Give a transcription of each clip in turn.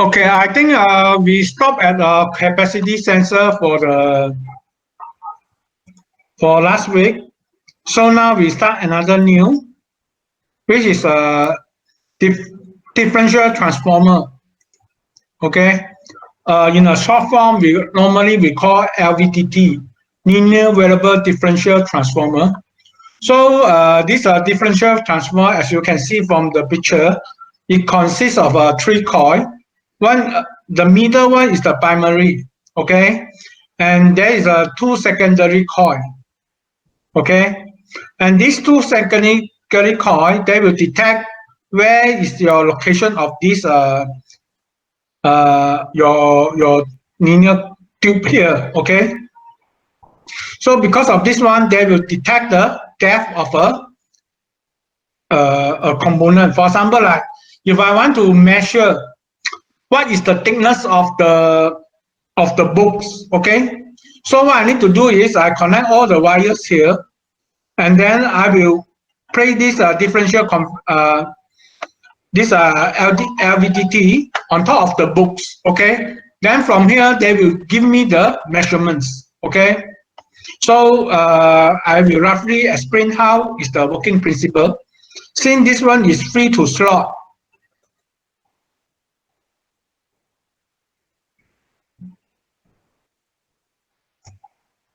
Okay, I think we stop at capacity sensor for last week. So now we start another new, which is a dif differential transformer. Okay, in a short form, we call LVDT, linear variable differential transformer. So this differential transformer, as you can see from the picture, it consists of three coils. One, the middle one is the primary, okay, and there is two secondary coil, okay, and these two secondary coil, they will detect where is your location of this your linear tube here, okay. So because of this one, they will detect the depth of a component. For example, like if I want to measure what is the thickness of the books, okay. So what I need to do is I connect all the wires here, and then I will place this differential LVDT on top of the books, okay. Then from here they will give me the measurements, okay. So I will roughly explain how is the working principle. Since this one is free to slot,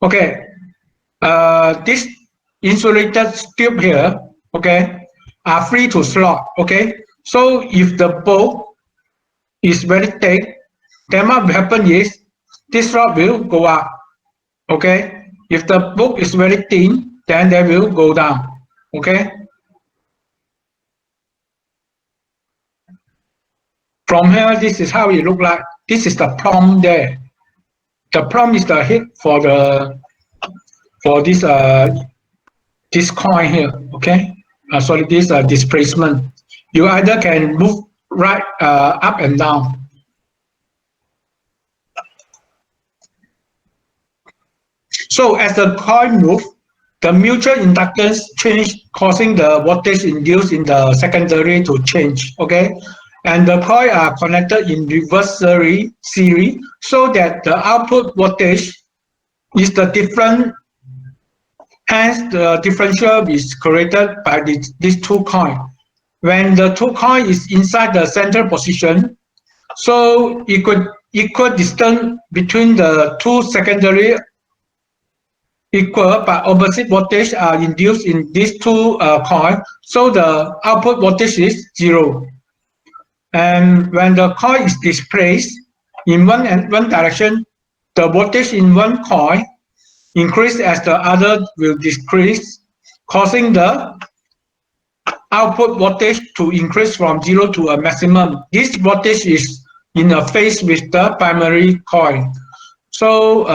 okay, this insulated tube here, okay, are free to slot, okay. So if the bolt is very thick, then what will happen is this slot will go up, okay. If the bolt is very thin, then they will go down, okay. From here, this is how it look like. This is the plumb there. The plumb is the head for this coin here, okay. Sorry, this displacement. You either can move right up and down. So as the coil moves, the mutual inductance change, causing the voltage induced in the secondary to change, okay? And the coil are connected in reverse series so that the output voltage is the different, hence the differential is created by these two coils. When the two coils is inside the center position, so equal distance between the two secondary equal but opposite voltage are induced in these two coils, so the output voltage is 0. And when the coil is displaced in one direction, the voltage in one coil increase as the other will decrease, causing the output voltage to increase from 0 to a maximum. This voltage is in a phase with the primary coil. So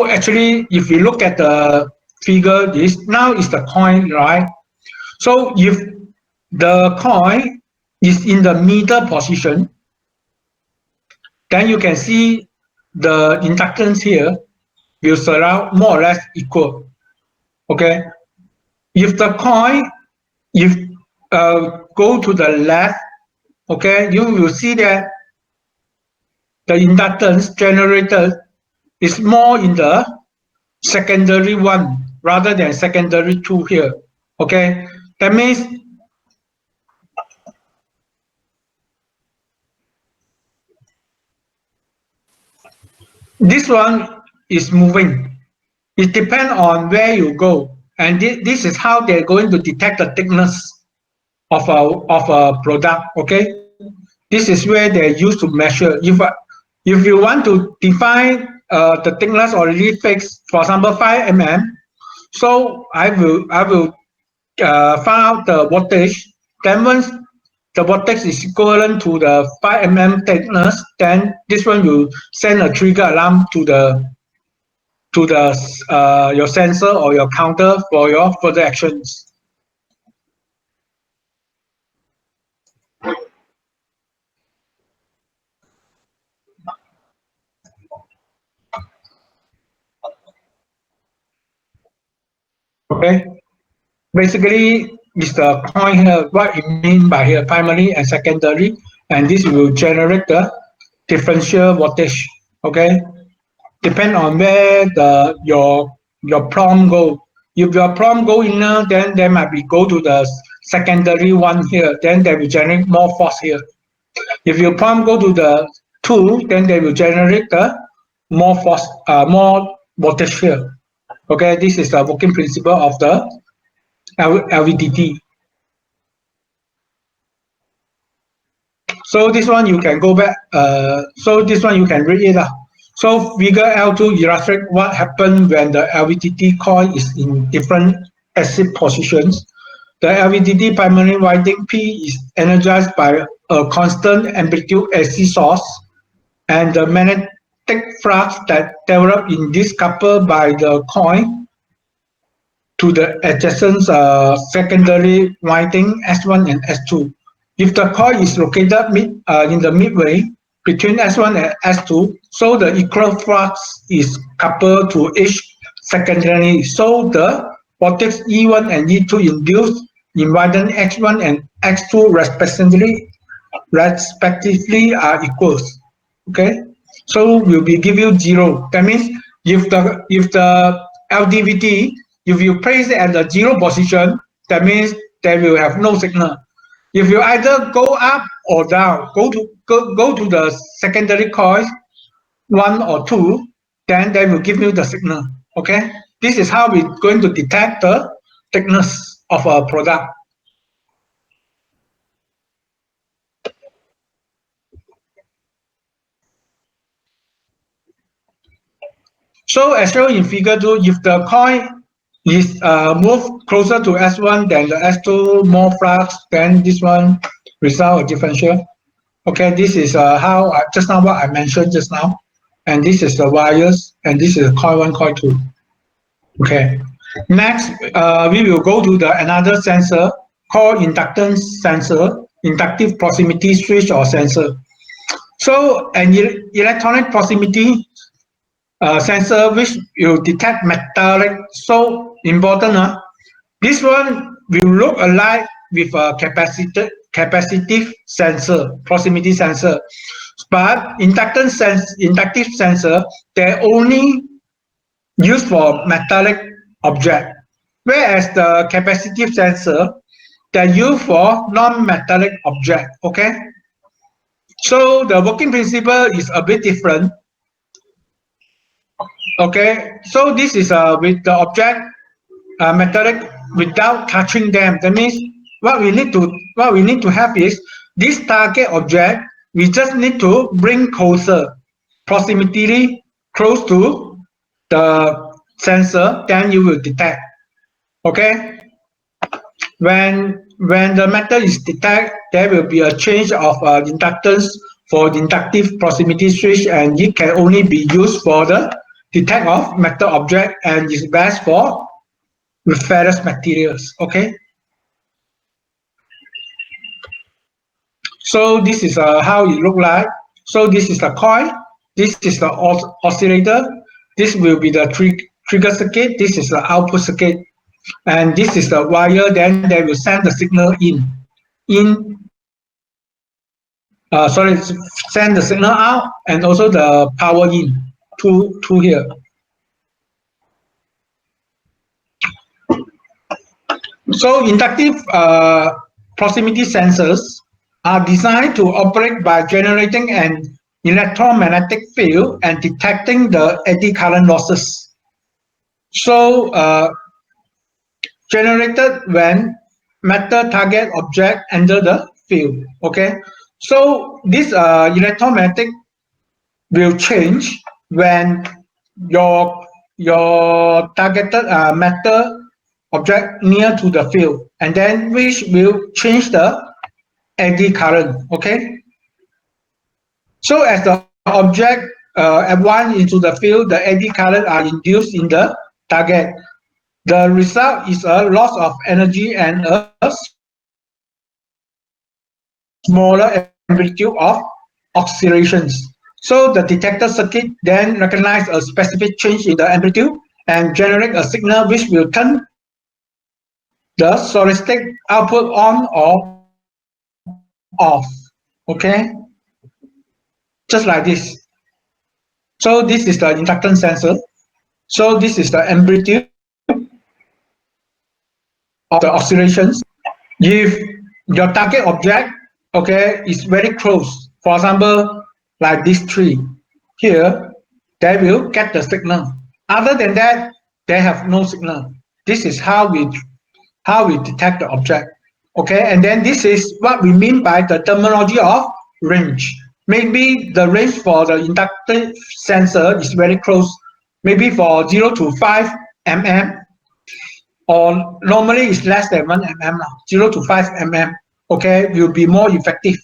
actually, if you look at the figure, this now is the coin, right? So if the coin is in the middle position, then you can see the inductance here will surround more or less equal. Okay. If the coin go to the left, okay, you will see that the inductance generated is more in the secondary one rather than secondary two here. Okay, that means this one is moving. It depends on where you go, and this is how they're going to detect the thickness of a product. Okay, this is where they use to measure. If you want to define the thickness already fixed, for example 5 mm, so I will find out the voltage. Then once the voltage is equivalent to the 5 mm thickness, then this one will send a trigger alarm to the your sensor or your counter for your further actions. Okay, basically is the point here. What it mean by here, primary and secondary. and this will generate the differential voltage. Okay, depend on where your prompt go. If your prompt go inner, then they might be go to the secondary one here, then they will generate more force here. If your prompt go to the 2, then they will generate the more force, more voltage here. Okay, this is the working principle of the LVDT. So this one you can go back. So this one you can read it. So figure L2 illustrates what happens when the LVDT coil is in different acid positions. The LVDT primary winding P is energized by a constant amplitude AC source, and the magnetic flux that develop in this coupled by the coil to the adjacent secondary winding S1 and S2. If the coil is located in the midway between S1 and S2, so the equal flux is coupled to each secondary. So the voltage E1 and E2 induced in winding X1 and X2 respectively are equals. Okay, so will be give you 0. That means if the LDVT, if you place it at the 0 position, that means they will have no signal. If you either go up or down, go to the secondary coil 1 or 2, then they will give you the signal. Okay, this is how we're going to detect the thickness of a product. So as shown in figure 2, if the coil is moved closer to S1 than the S2 more flux, then this one result a differential. Okay, this is how just now what I mentioned just now, and this is the wires, and this is coil 1, coil 2. Okay, next we will go to the another sensor called inductance sensor, inductive proximity switch or sensor. So an electronic proximity sensor which will detect metallic. So important. This one will look alike with a capacitive sensor, proximity sensor. But inductive sensor, they only used for metallic object, whereas the capacitive sensor, they're used for non-metallic object. Okay. So the working principle is a bit different. Okay, so this is with the object metallic without touching them. That means what we need to have is this target object. We just need to bring closer, proximity close to the sensor, then you will detect. Okay, when the metal is detected, there will be a change of inductance for the inductive proximity switch, and it can only be used for the detect of metal object and is best for with ferrous materials. Okay, so this is how it look like. So this is the coil, this is the oscillator, this will be the trigger circuit, this is the output circuit, and this is the wire. Then they will send the signal send the signal out, and also the power in to here. So inductive proximity sensors are designed to operate by generating an electromagnetic field and detecting the eddy current losses. So generated when metal target object enter the field. Okay, so this electromagnetic will change when your targeted metal object near to the field, and then which will change the eddy current. Okay, so as the object advance into the field, the eddy current are induced in the target. The result is a loss of energy and a smaller amplitude of oscillations. So the detector circuit then recognize a specific change in the amplitude and generate a signal which will turn the solid state output on or off. Okay, just like this. So this is the inductance sensor. So this is the amplitude of the oscillations. If your target object, okay, is very close, for example, like this tree here, they will get the signal. Other than that, they have no signal. This is how we detect the object. Okay, and then this is what we mean by the terminology of range. Maybe the range for the inductive sensor is very close, maybe for 0 to 5 mm, or normally it's less than 1 mm, 0 to 5 mm, okay, will be more effective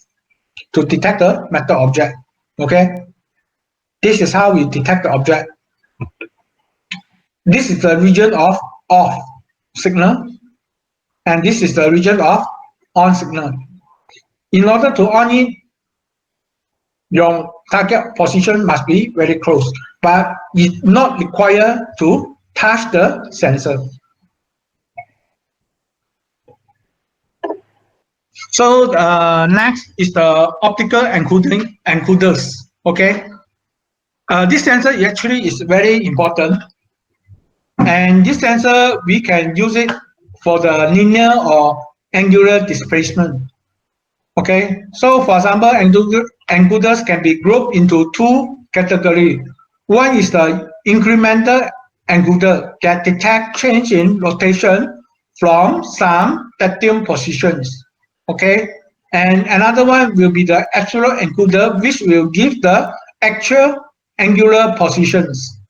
to detect the metal object. Okay, this is how we detect the object. This is the region of off signal, and this is the region of on signal. In order to on it, your target position must be very close, but it's not required to touch the sensor. So next is the optical encoders. Okay, this sensor actually is very important, and this sensor we can use it for the linear or angular displacement. Okay, so for example, encoders can be grouped into two categories. One is the incremental encoder that detect change in rotation from some tactile positions. Okay, and another one will be the actual encoder, which will give the actual angular positions.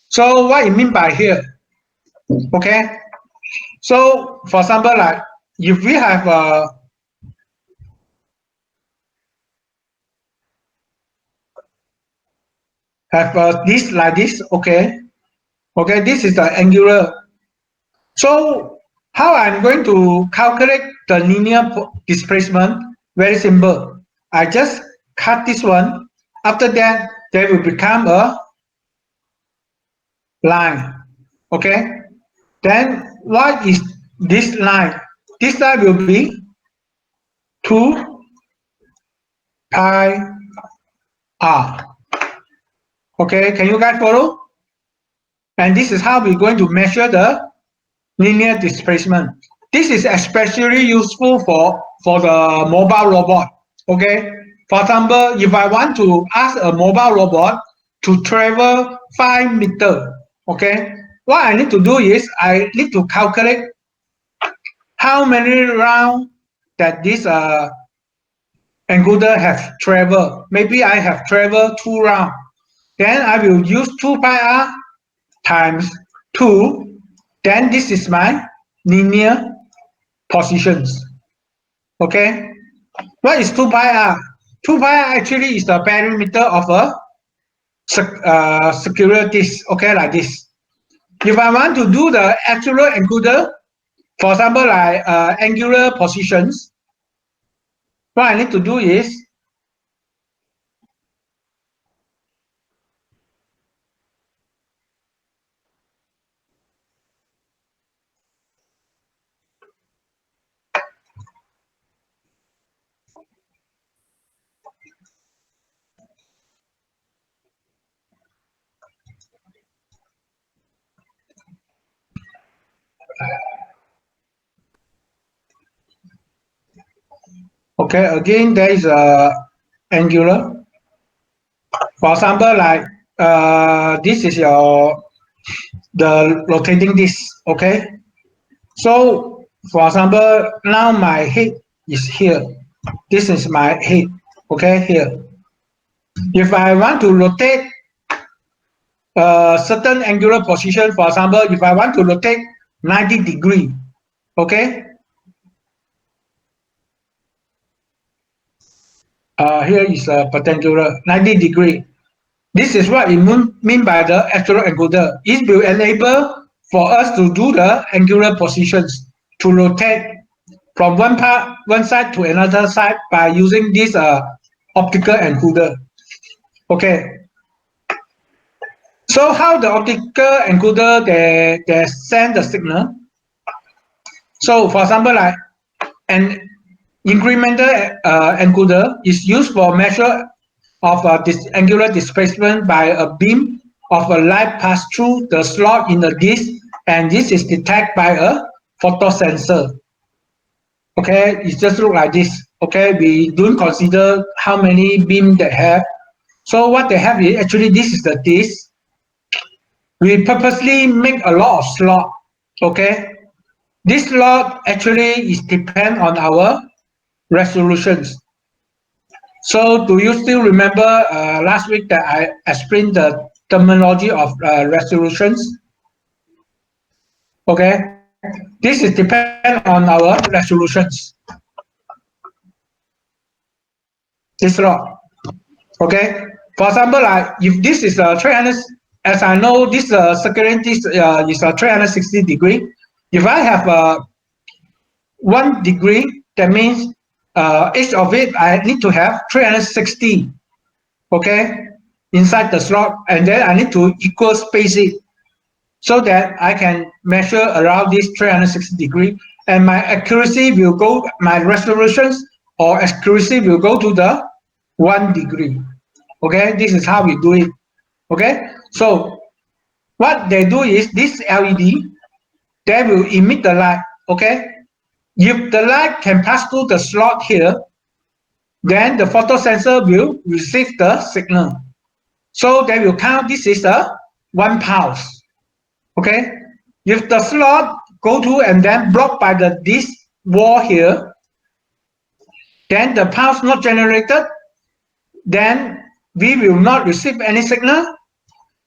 So what I mean by here? Okay, so for example, like if we have this like this, okay, this is the angular. So how I'm going to calculate the linear displacement? Very simple. I just cut this one. After that, they will become a line. Okay. Then what is this line? This line will be 2 pi r. Okay. Can you guys follow? And this is how we're going to measure the linear displacement. This is especially useful for the mobile robot. Okay, for example, if I want to ask a mobile robot to travel 5 meters, okay, what I need to do is I need to calculate how many rounds that this encoder have traveled. Maybe I have traveled 2 rounds. Then I will use 2 pi r times 2. Then this is my linear positions. Okay, what is 2 pi r? 2 pi r actually is the perimeter of a circular disk. Okay, like this. If I want to do the actual encoder, for example, like angular positions, what I need to do is okay. Again, there is a angular. For example, like this is the rotating disk. Okay, so for example, now my head is here. This is my head. Okay, here. If I want to rotate a certain angular position, for example, if I want to rotate 90 degree, okay, here is a perpendicular 90 degree. This is what we mean by the actual encoder. It will enable for us to do the angular positions to rotate from one side to another side by using this optical encoder. Okay. So how the optical encoder they send the signal? So for example, like an incremental encoder is used for measure of this angular displacement by a beam of a light pass through the slot in the disc, and this is detected by a photosensor. Okay, it just look like this. Okay, we don't consider how many beam they have. So what they have is actually this is the disc. We purposely make a lot of slot. Okay, this slot actually is depend on our resolutions. So do you still remember last week that I explained the terminology of resolutions? Okay, this is depend on our resolutions. This slot. Okay, for example, if this is a 300, as I know, this circulating is a 360 degree. If I have 1 degree, that means each of it I need to have 360. Okay, inside the slot, and then I need to equal space it so that I can measure around this 360 degree, and my accuracy will go, my resolutions or accuracy will go to the 1 degree. Okay, this is how we do it. Okay, so what they do is this LED, they will emit the light. Okay, if the light can pass through the slot here, then the photosensor will receive the signal. So they will count this is a 1 pulse. Okay, if the slot go to and then blocked by this wall here, then the pulse not generated, then we will not receive any signal,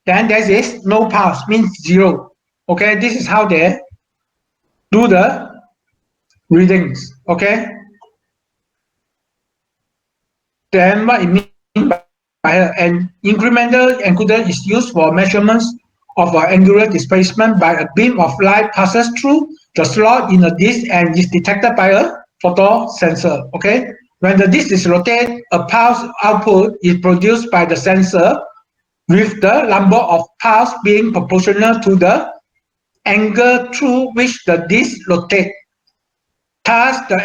then there is no pulse, means 0. Okay, this is how they do the readings. Okay, then what it means by an incremental encoder is used for measurements of angular displacement by a beam of light passes through the slot in a disc and is detected by a photosensor. Okay, when the disc is rotated, a pulse output is produced by the sensor with the number of pulses being proportional to the angle through which the disc rotates. Thus, the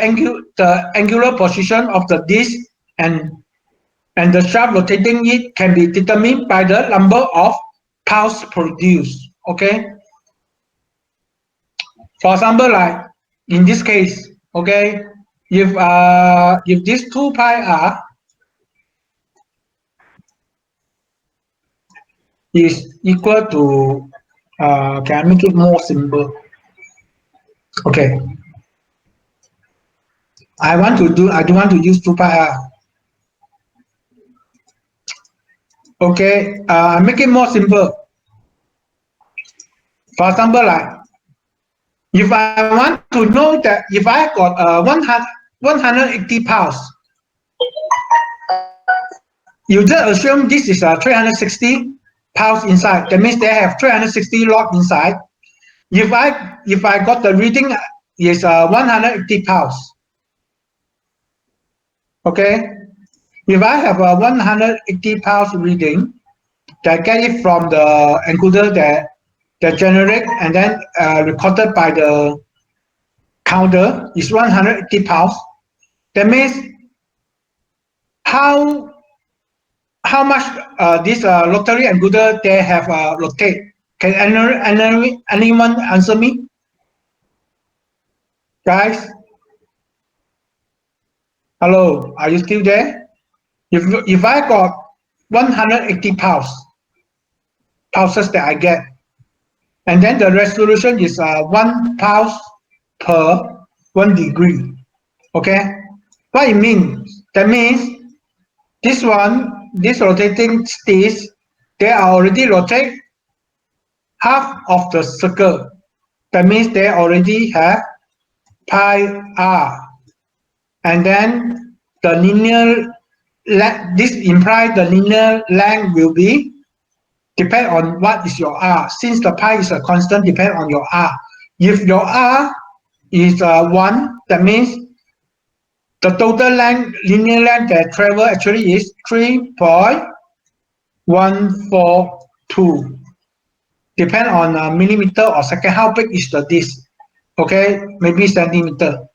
angular position of the disc and the shaft rotating it can be determined by the number of pulses produced. Okay. For example, like in this case, okay, if this 2 pi r is equal to can I make it more simple? Okay. I don't want to use 2 pi r. Okay, make it more simple. For example, like if I want to know that if I got 180 pulse, you just assume this is a 360 pulse inside. That means they have 360 log inside. If I got the reading is 180 pulse. Okay, if I have a 180 pulse reading, that get it from the encoder that generate and then recorded by the counter is 180 pulse. That means how much this rotary encoder they have rotate. Can anyone answer me, guys? Hello, are you still there? If I got 180 pulses that I get, and then the resolution is 1 pulse per 1 degree. Okay, what it means? That means this rotating disc, they are already rotate half of the circle. That means they already have pi r, and then the linear this implies the linear length will be depend on what is your r. Since the pi is a constant, depend on your r. If your r is 1, that means the total length, linear length that travel actually is 3.142. depend on millimeter or second. How big is the disc? Okay, maybe centimeter.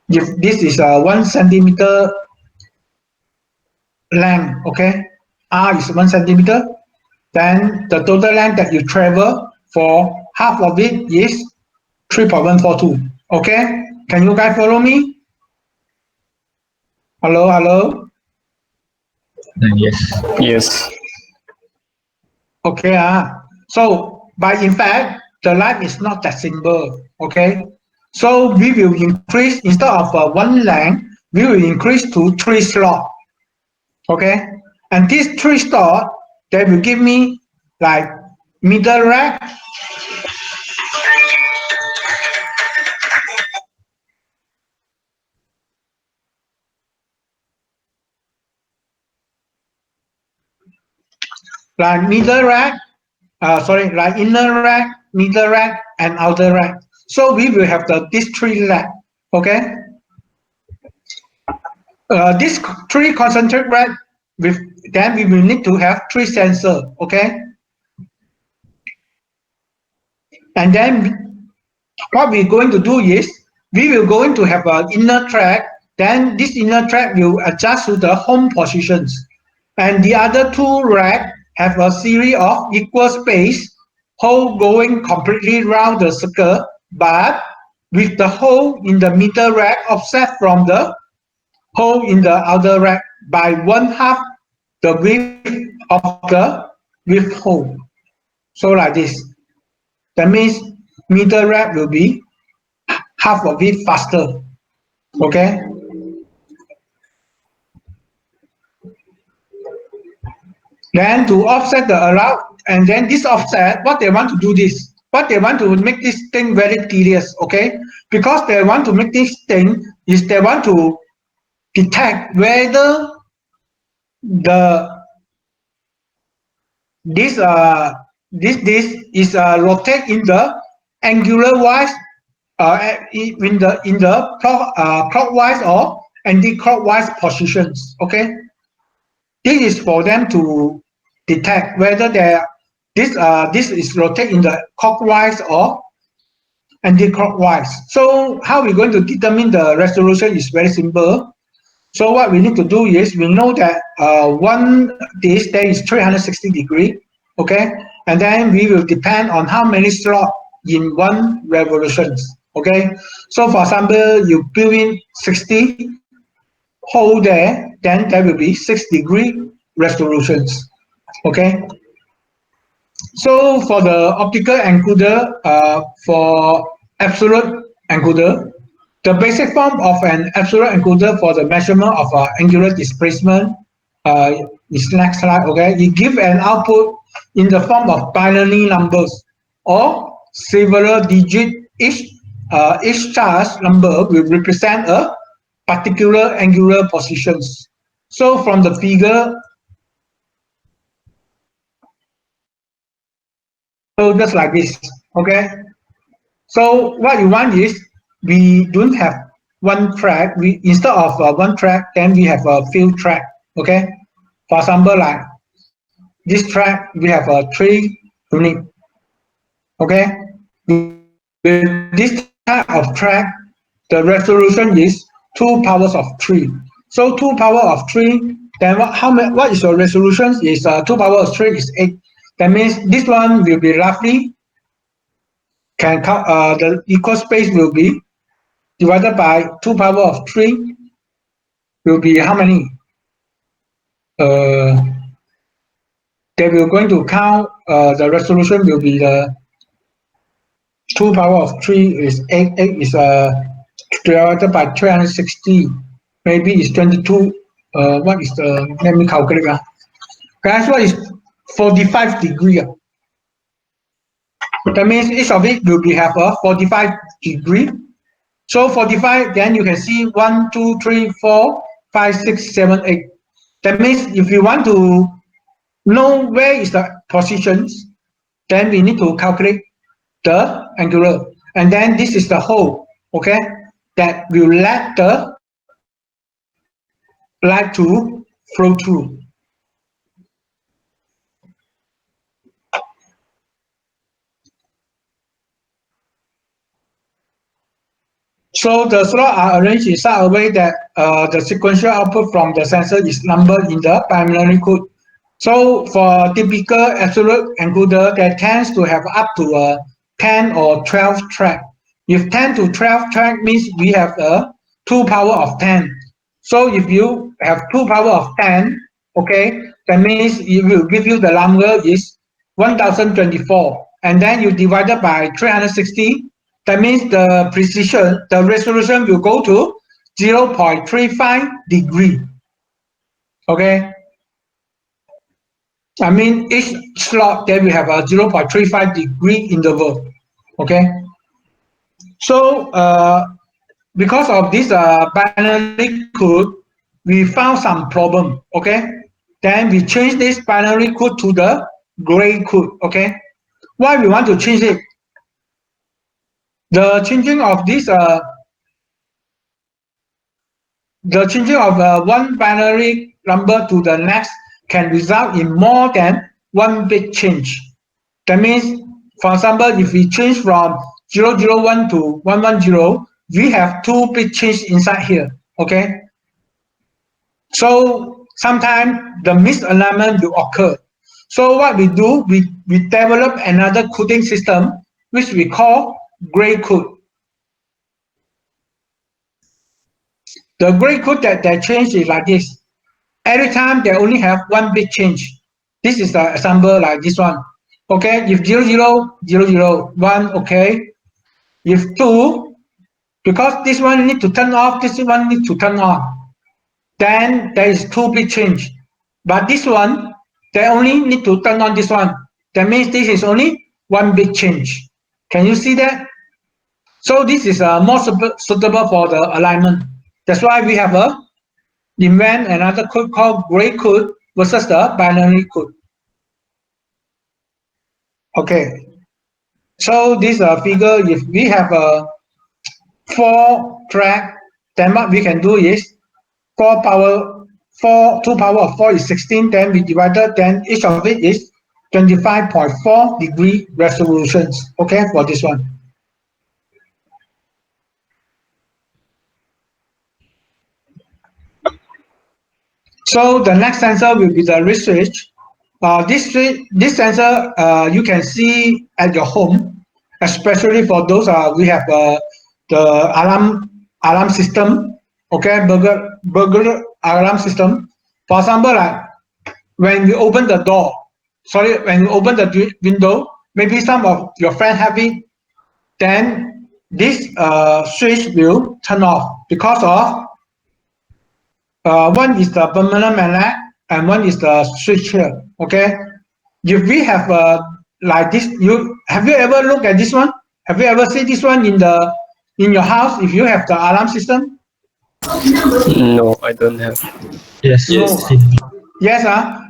If this is a 1 centimeter length, okay, R is 1 centimeter, then the total length that you travel for half of it is 3.142. Okay, can you guys follow me? Hello, hello. Yes. Yes. Okay, so but in fact, the line is not that simple. Okay, so we will increase instead of one length, we will increase to 3 slots. Okay, and these 3 slots they will give me like middle rack, like middle rack, like inner rack, middle rack, and outer rack. So we will have these 3 rack. Okay, this 3 concentric rack. With then we will need to have 3 sensors. Okay, and then what we're going to do is we will going to have an inner track. Then this inner track will adjust to the home positions, and the other 2 rack have a series of equal space hole going completely round the circle, but with the hole in the middle rack offset from the hole in the outer rack by 1/2 the width of the width hole. So like this. That means middle rack will be half of it faster. Okay. Then to offset the allowed, and then this offset, what they want to do this, what they want to make this thing very tedious, okay? Because they want to make this thing is they want to detect whether the this is rotate in the angular wise in the clockwise or anti-clockwise positions. Okay, this is for them to detect whether this is rotate in the clockwise or anti-clockwise. So how we're going to determine the resolution is very simple. So what we need to do is we know that one this day is 360 degree, okay, and then we will depend on how many slots in one revolutions, okay. So for example, you build in 60 hole there, then there will be 6-degree resolutions, okay. So for the optical encoder, for absolute encoder, the basic form of an absolute encoder for the measurement of angular displacement is next slide. Okay, you give an output in the form of binary numbers or several digit. Each charge number will represent a particular angular positions. So from the figure, so just like this. Okay. So what you want is we don't have one track. We instead of one track, then we have a few track. Okay. For example, like this track, we have a 3 unit. Okay. With this type of track, the resolution is 2 powers of 3. So 2 power of 3. Then what is your resolution? Is 2 power of 3 is 8. That means this one will be roughly can count. The equal space will be divided by 2 power of 3 will be how many? They will going to count the resolution will be the 2 power of 3 is 8. 8 is divided by 360. Maybe it's 22. What is the, let me calculate. Guys, what is 45 degree? That means each of it will be have a 45 degree. So 45, then you can see 1, 2, 3, 4, 5, 6, 7, 8. That means if you want to know where is the positions, then we need to calculate the angular. And then this is the hole, okay, that will let the light to flow through. So the slot are arranged in such a way that the sequential output from the sensor is numbered in the binary code. So for typical absolute encoder, that tends to have up to 10 or 12 track. If 10 to 12 track means we have a 2 power of 10. So if you have 2 power of 10, okay, that means it will give you the number is 1024, and then you divide it by 360. That means the precision, the resolution will go to 0.35 degree. Okay. I mean, each slot there will have a 0.35 degree interval. Okay. So because of this binary code, we found some problem. Okay. Then we change this binary code to the gray code. Okay. Why we want to change it? The changing of this one binary number to the next can result in more than one bit change. That means, for example, if we change from 001 to 110, we have 2 bit change inside here. Okay. So sometimes the misalignment will occur. So what we do, we develop another coding system which we call gray code. The gray code that change is like this. Every time they only have 1 bit change. This is the example like this one. Okay, if 000001, okay. If 2, because this one need to turn off, this one need to turn on, then there is 2 bit change. But this one, they only need to turn on this one. That means this is only 1 bit change. Can you see that? So this is more suitable for the alignment. That's why we have invent another code called gray code versus the binary code. Okay. So this figure, if we have a 4 track, then what we can do is 2 power of 4 is 16, then we divided, then each of it is 25.4 degree resolutions. Okay, for this one. So the next sensor will be the wrist switch. This sensor you can see at your home, especially for those we have the alarm system. Okay, burglar alarm system. For example, like when you open the door, when you open the window, maybe some of your friends have it, then this switch will turn off because of one is the permanent magnet and one is the switch here. Okay, if we have like this, have you ever looked at this one? Have you ever seen this one in your house? If you have the alarm system? No, I don't have. Yes. No. Yes.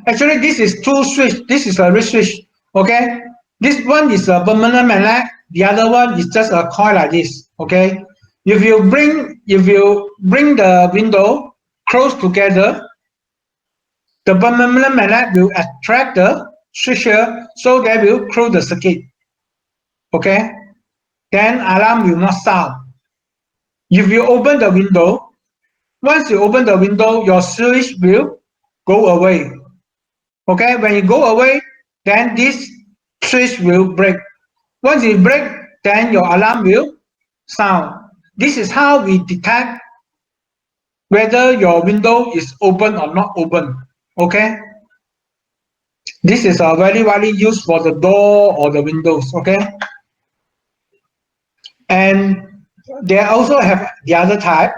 Actually, this is 2 switch. This is a wrist switch. Okay. This one is a permanent magnet. The other one is just a coil like this. Okay. If you bring the window close together, the permanent magnet will attract the switcher, so they will close the circuit. Okay. Then alarm will not sound. If you open the window, once you open the window, your switch will go away. Okay, when you go away, then this switch will break. Once it break, then your alarm will sound. This is how we detect whether your window is open or not open. Okay, this is very widely used for the door or the windows. Okay, and they also have the other type,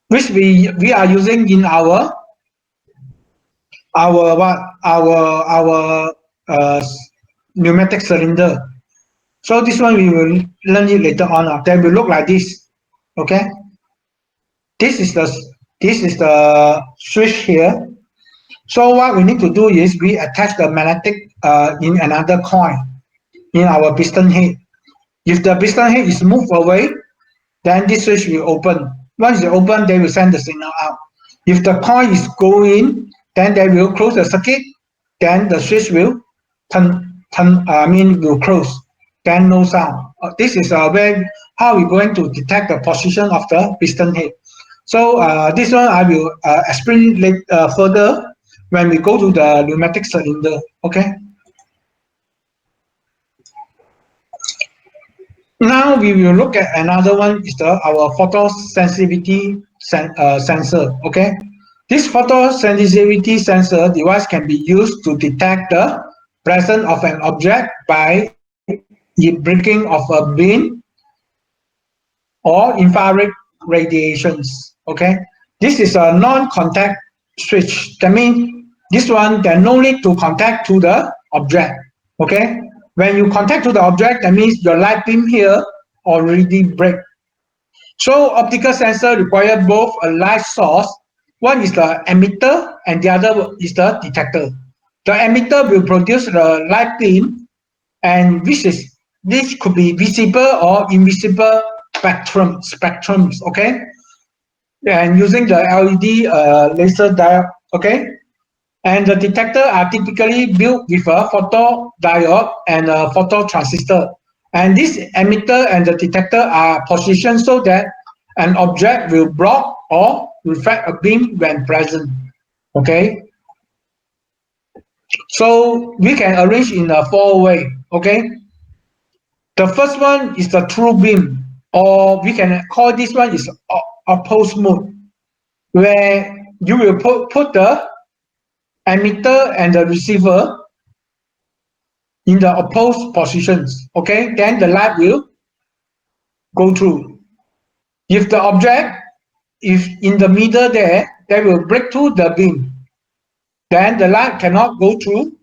which we are using in our pneumatic cylinder. So this one we will learn it later on. They will look like this. Okay. This is the switch here. So what we need to do is we attach the magnetic in another coil in our piston head. If the piston head is moved away, then this switch will open. Once it open, they will send the signal out. If the coil is going, then they will close the circuit. Then the switch will will close. then no sound. This is where how we're going to detect the position of the piston head. So this one I will explain further when we go to the pneumatic cylinder. Okay. Now we will look at another one is our photosensitivity sensor. Okay. This photosensitivity sensor device can be used to detect the presence of an object by the breaking of a beam or infrared radiations. Okay, this is a non-contact switch. That means this one there no need to contact to the object. Okay, when you contact to the object, that means your light beam here already break. So optical sensor require both a light source. One is the emitter and the other is the detector. The emitter will produce the light beam, and this could be visible or invisible spectrums. Okay, and using the LED laser diode. Okay, and the detector are typically built with a photodiode and a phototransistor. And this emitter and the detector are positioned so that an object will block or reflect a beam when present. Okay. So we can arrange in a 4-way. Okay. The first one is the true beam, or we can call this one is opposed mode, where you will put the emitter and the receiver in the opposed positions. Okay, then the light will go through. If the object is in the middle there, they will break through the beam. Then the light cannot go through.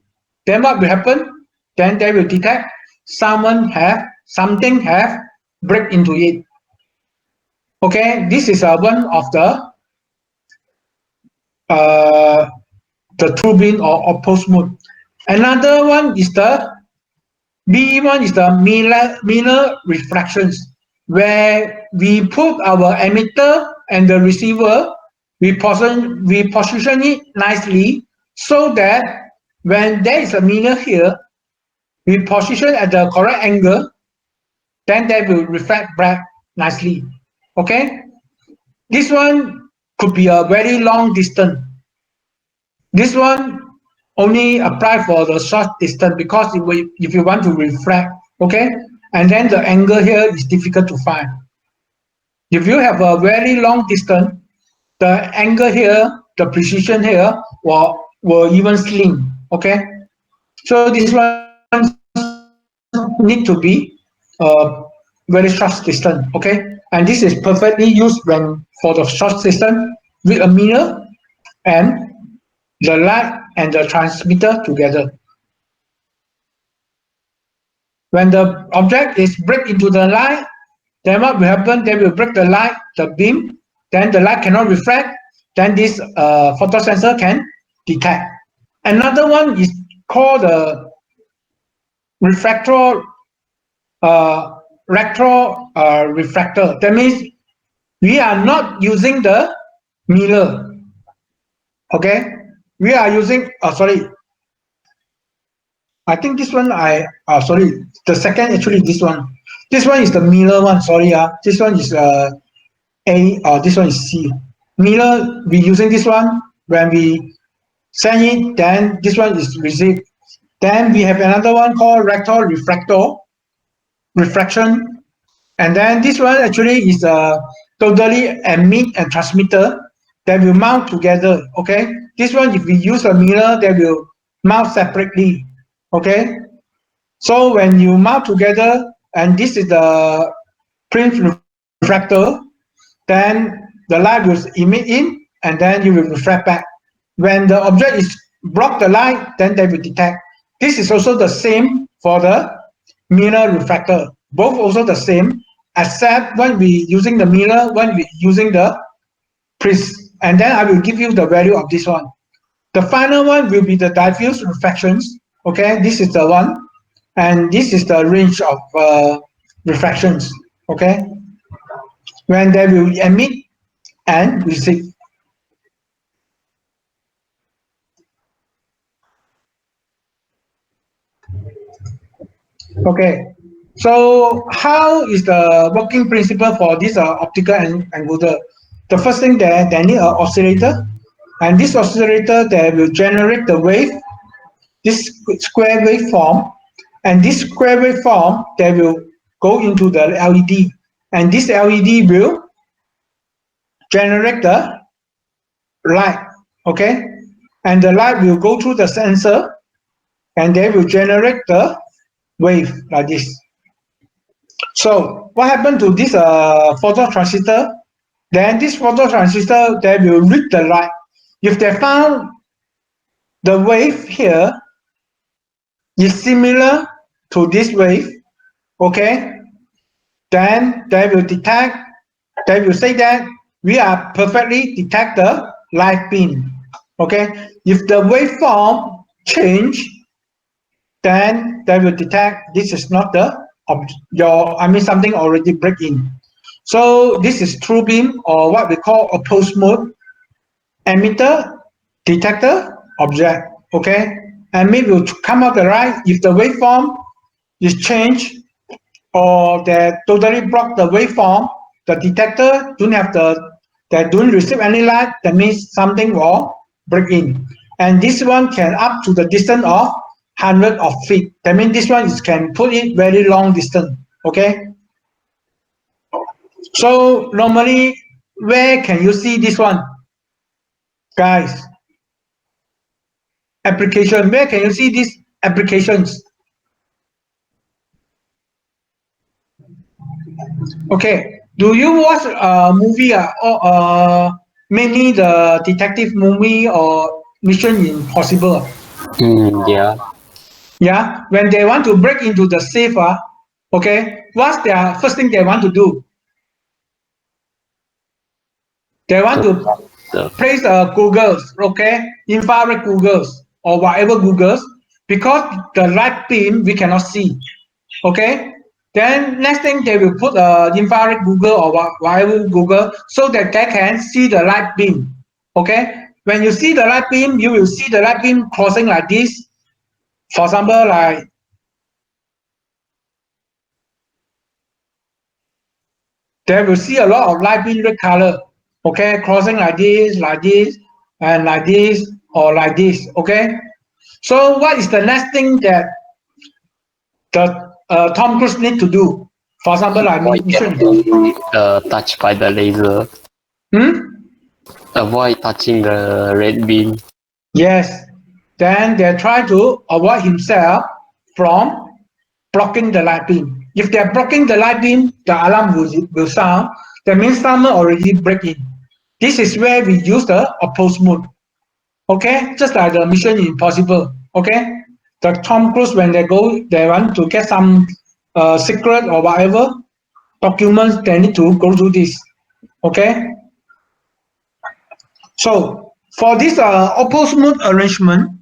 Then what will happen? Then they will detect something have break into it. Okay, this is one of the true beam or opposed mode. Another one is the B1 is the mirror reflections, where we put our emitter and the receiver, we position it nicely so that when there is a mirror here, we position at the correct angle, then they will reflect back nicely. Okay, this one could be a very long distance. This one only apply for the short distance because if you want to reflect, okay, and then the angle here is difficult to find. If you have a very long distance, the angle here, the precision here will even slim. Okay, so this one need to be very short distance. Okay, and this is perfectly used when for the short distance with a mirror and the light and the transmitter together. When the object is break into the light, then what will happen? They will break the light, the beam, then the light cannot reflect, then this photosensor can detect. Another one is called the refractor refractor. That means we are not using the mirror. Okay, we are using sorry, I think this one sorry, the second actually this one. This one is the mirror one. Sorry, this one is A or this one is C. Mirror we using this one when we send it, then this one is received. Then we have another one called rector refractor refraction, and then this one actually is totally emit and transmitter that will mount together. Okay, this one if we use a mirror, they will mount separately. Okay, so when you mount together, and this is the Prince refractor, then the light will emit in, and then you will reflect back. When the object is block the light, then they will detect. This is also the same for the mirror refractor. Both also the same, except when we using the mirror, when we using the prism. And then I will give you the value of this one. The final one will be the diffuse refractions. Okay, this is the one, and this is the range of refractions. Okay, when they will emit and receive. Okay, So how is the working principle for this optical encoder? The first thing that they need an oscillator, and this oscillator that will generate the wave, this square waveform, and this square waveform that will go into the LED, and this LED will generate the light, okay? And the light will go through the sensor, and they will generate the wave like this. So what happened to this phototransistor? Then this phototransistor, they will read the light. If they found the wave here is similar to this wave, okay, then they will detect, they will say that we are perfectly detect the light beam, okay. If the waveform change, then they will detect this is not the something already break in. So this is true beam, or what we call opposed mode emitter detector object, okay. And maybe will come out the right if the waveform is changed, or they totally block the waveform, the detector don't have they don't receive any light, that means something will break in. And this one can up to the distance of 100 of feet. That means this one is can put it very long distance, okay. So normally, where can you see this one, guys? Application, where can you see these applications? Okay, do you watch a movie or mainly the detective movie or Mission Impossible? Yeah. Yeah, when they want to break into the safe, okay, what's their first thing they want to do? They want to place goggles, okay, infrared goggles or whatever goggles, because the light beam we cannot see, okay. Then next thing they will put infrared goggle or whatever goggle so that they can see the light beam, okay. When you see the light beam, you will see the light beam crossing like this. For example, like they will see a lot of light beam red color, okay, crossing like this, and like this, or like this, okay. So what is the next thing that the Tom Cruise need to do? For example, like Avoid mission. getting touched by the laser. Avoid touching the red beam. Yes. Then they try to avoid himself from blocking the light beam. If they are blocking the light beam, the alarm will sound. That means someone already break in. This is where we use the opposed mode. Okay, just like the Mission Impossible. Okay, the Tom Cruise when they go, they want to get some secret or whatever documents. They need to go through this. Okay, so for this opposed mode arrangement,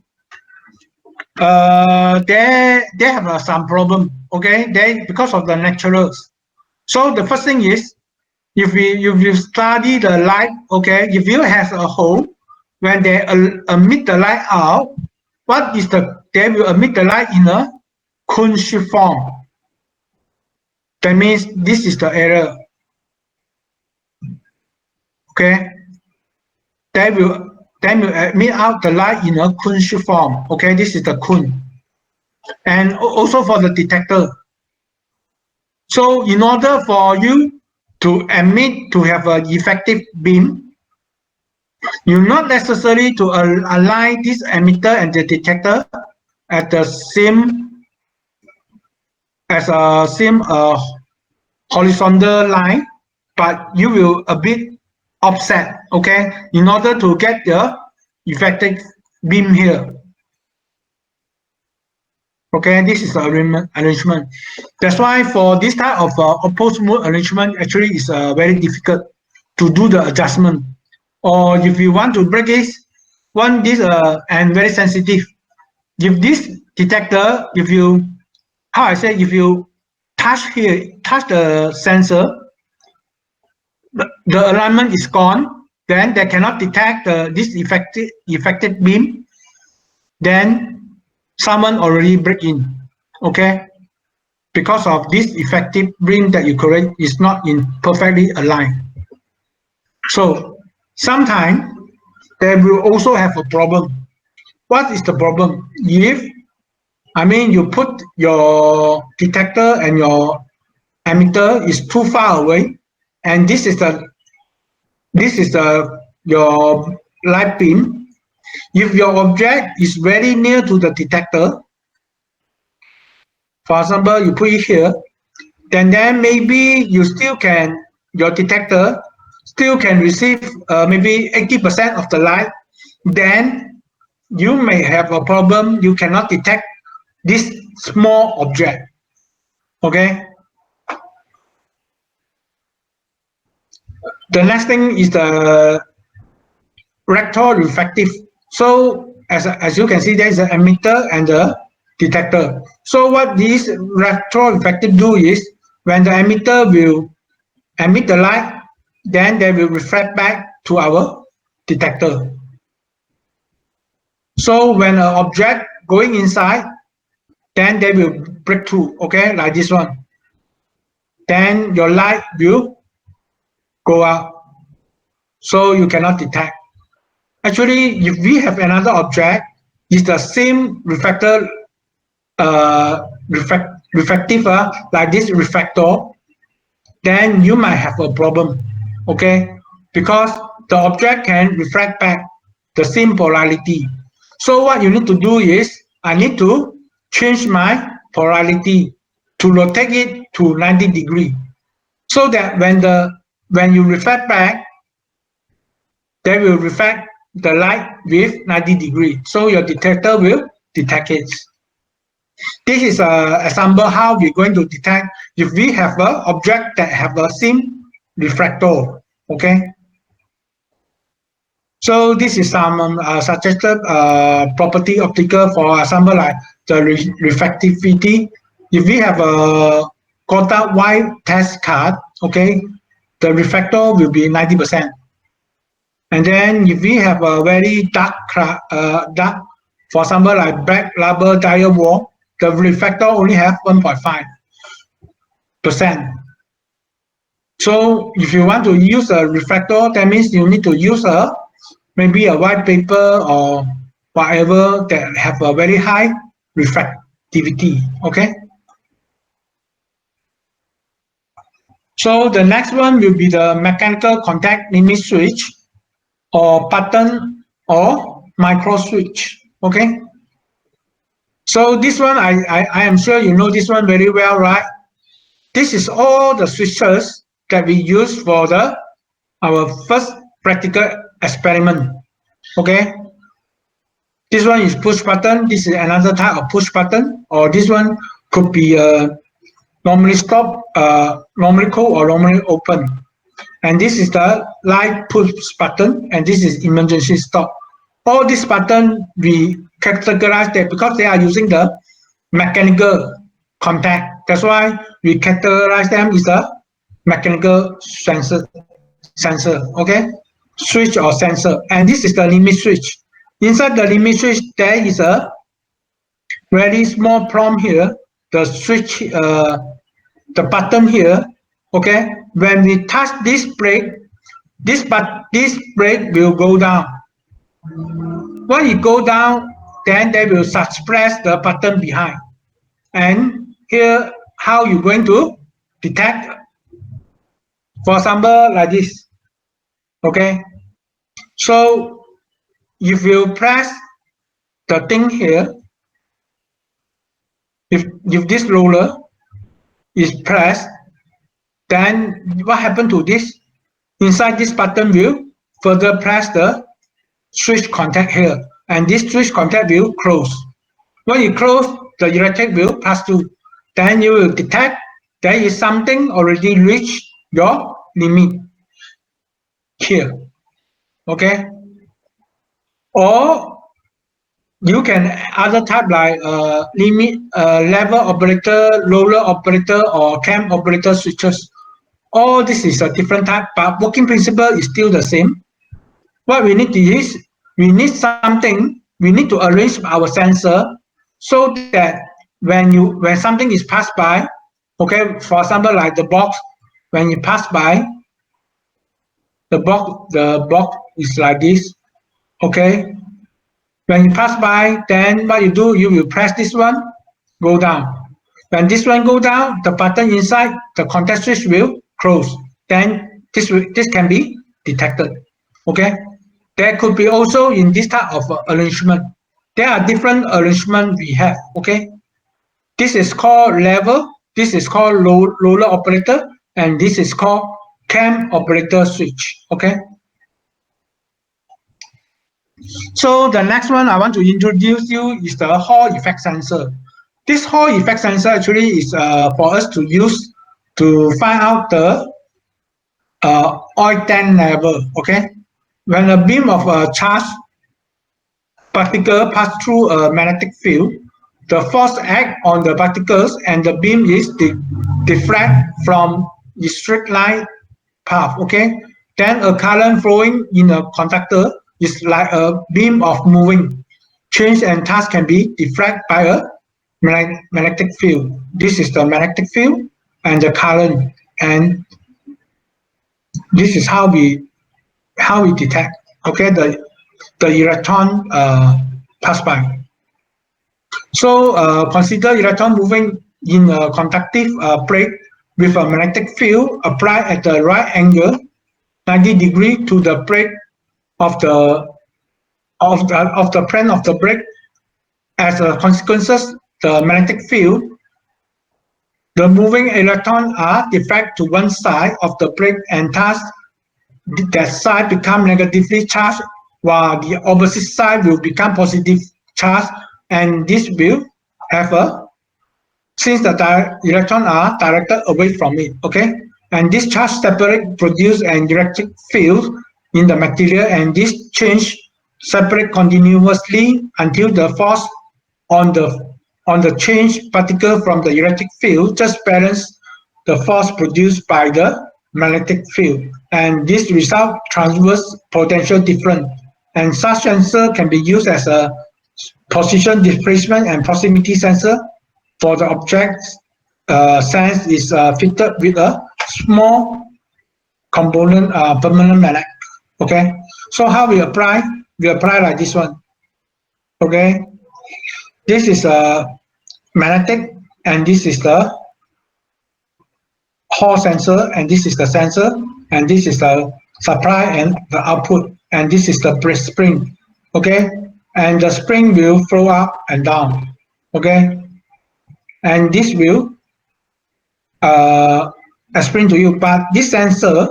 they have some problem. Okay, they because of the naturals. So the first thing is, if you study the light, okay, if you have a hole, when they emit the light out, what is they will emit the light in a cone shape form. That means this is the error. Okay, they will emit out the light in a cone shape form. Okay, this is the cone, and also for the detector. So in order for you to emit to have an effective beam, you not necessary to align this emitter and the detector at the same horizontal line, but you will a bit offset, okay, in order to get the effective beam here. Okay, this is the arrangement. That's why for this type of opposed mode arrangement, actually is very difficult to do the adjustment. Or if you want to break this, and very sensitive. If this detector, if you touch the sensor, the alignment is gone, then they cannot detect this effective beam, then someone already break in, okay. because of this effective beam that you create is not in perfectly aligned. So sometimes they will also have a problem. What is the problem? If you put your detector and your emitter is too far away, and this is your light beam. If your object is very near to the detector, for example, you put it here, then maybe your detector still can receive maybe 80% of the light. Then you may have a problem. You cannot detect this small object. Okay. The next thing is the rector-reflective. So as you can see, there is an emitter and the detector. So what this rector-reflective do is, when the emitter will emit the light, then they will reflect back to our detector. So when an object going inside, then they will break through, okay, like this one. Then your light will go out, so you cannot detect. Actually, if we have another object, it's the same reflector, reflective, like this reflector, then you might have a problem, okay? Because the object can reflect back the same polarity. So what you need to do is, I need to change my polarity to rotate it to 90 degrees, so that when you reflect back, they will reflect the light with 90 degrees. So your detector will detect it. This is an example how we're going to detect if we have an object that have the same reflector. Okay. So this is some suggested property optical, for example, like the reflectivity. If we have a quota Y test card, okay, the reflector will be 90%. And then if we have a very dark, for example, like black rubber tire wall, the reflector only have 1.5%. So if you want to use a reflector, that means you need to use maybe a white paper or whatever that have a very high reflectivity. Okay. So the next one will be the mechanical contact limit switch, or button, or micro switch. Okay. So this one, I am sure you know this one very well, right? This is all the switches that we use for our first practical experiment. Okay. This one is push button. This is another type of push button, or this one could be normally stop, normally close, or normally open. And this is the light push button, and this is emergency stop. All these buttons we categorize that because they are using the mechanical contact. That's why we categorize them as a mechanical sensor, okay? Switch or sensor. And this is the limit switch. Inside the limit switch, there is a very small prompt here. The switch, the button here, okay? When we touch this brake, this brake will go down. When it go down, then they will suppress the button behind. And here, how you going to detect? For example, like this. Okay. So if you press the thing here, if this roller is pressed, then what happened to this? Inside this button will further press the switch contact here, and this switch contact will close. When you close, the electric will pass through. Then you will detect there is something already reached your limit here. Okay. Or you can other type like limit, level operator, roller operator, or cam operator switches. All this is a different type, but working principle is still the same. What we need is we need something. We need to arrange our sensor so that when something is passed by, Okay, for example, like the box, when you pass by, the box is like this. Okay, when you pass by, then what you do, you will press this one, go down. When this one go down, the button inside the contact switch will close. Then this can be detected. Okay, there could be also in this type of arrangement. There are different arrangement we have. Okay, this is called level. This is called roller operator, and this is called cam operator switch. Okay. So the next one I want to introduce you is the Hall effect sensor. This Hall effect sensor actually is for us to use to find out the oil tank level. Okay, when a beam of a charged particle pass through a magnetic field, the force act on the particles and the beam is deflect from the straight line path. Okay, then a current flowing in a conductor is like a beam of moving. Change and task can be deflected by a magnetic field. This is the magnetic field and the current, and this is how we detect. Okay, the electron pass by. So consider electron moving in a conductive plate with a magnetic field applied at the right angle, 90 degrees to the plate of the plane of the brake. As a consequence, the magnetic field, the moving electrons are deflect to one side of the plate, and thus that side become negatively charged, while the opposite side will become positive charged, and this will have a, since the electrons are directed away from it. Okay, and this charge separate produce an electric field in the material, and this change separate continuously until the force on the change particle from the electric field just balance the force produced by the magnetic field, and this result transverse potential difference. And such sensor can be used as a position displacement and proximity sensor for the object sense is fitted with a small component permanent magnet. Okay, so how we apply? We apply like this one. Okay, this is a magnetic, and this is the Hall sensor, and this is the sensor, and this is the supply and the output, and this is the spring. Okay, and the spring will flow up and down. Okay, and this will explain to you, but this sensor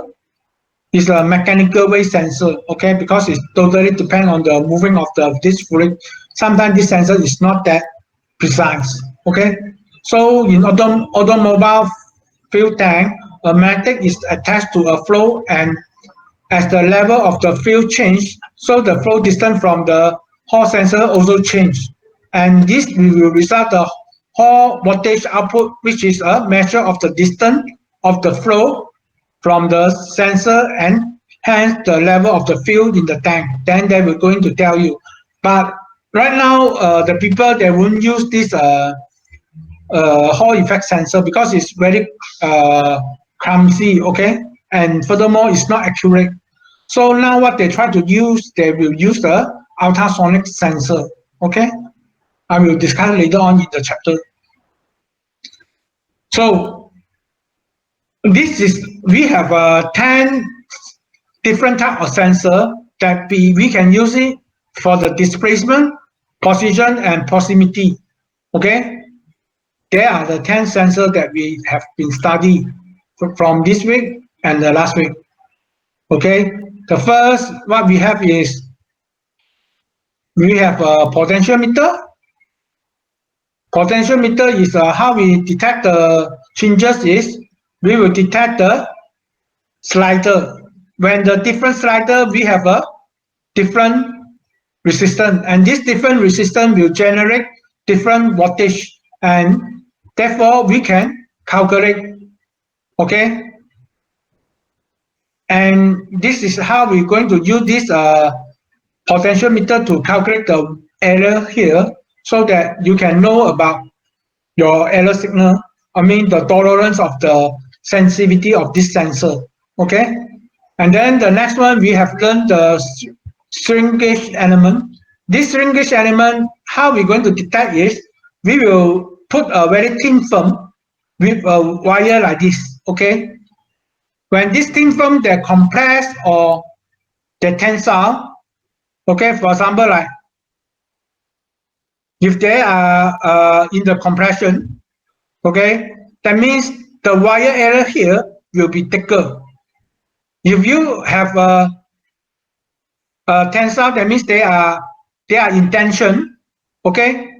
is a mechanical wave sensor. Okay, because it totally depends on the moving of this fluid. Sometimes this sensor is not that precise. Okay, so in automobile fuel tank, a magnet is attached to a flow, and as the level of the fuel change, so the flow distance from the Hall sensor also change, and this will result the Hall voltage output, which is a measure of the distance of the flow from the sensor and hence the level of the fuel in the tank. Then they will going to tell you. But right now, the people, they won't use this Hall effect sensor because it's very clumsy, okay? And furthermore, it's not accurate. So now what they try to use, they will use the ultrasonic sensor, okay? I will discuss later on in the chapter. So this is, we have 10 different type of sensor that we can use it for the displacement, position, and proximity, okay? There are the 10 sensors that we have been studying from this week and the last week. Okay, the first what we have is we have a potentiometer. Potentiometer is how we detect the changes is we will detect the slider. When the different slider, we have a different resistance, and this different resistance will generate different voltage, and therefore we can calculate. Okay, and this is how we're going to use this potentiometer to calculate the error here, so that you can know about your error signal the tolerance of the sensitivity of this sensor. Okay, and then the next one we have learned the shrinkage element. This shrinkage element, how we're going to detect is we will put a very thin film with a wire like this. Okay, when this thin film they compress or they tensile. Okay, for example, like if they are in the compression, okay, that means the wire area here will be thicker. If you have a tensile, that means they are in tension. Okay,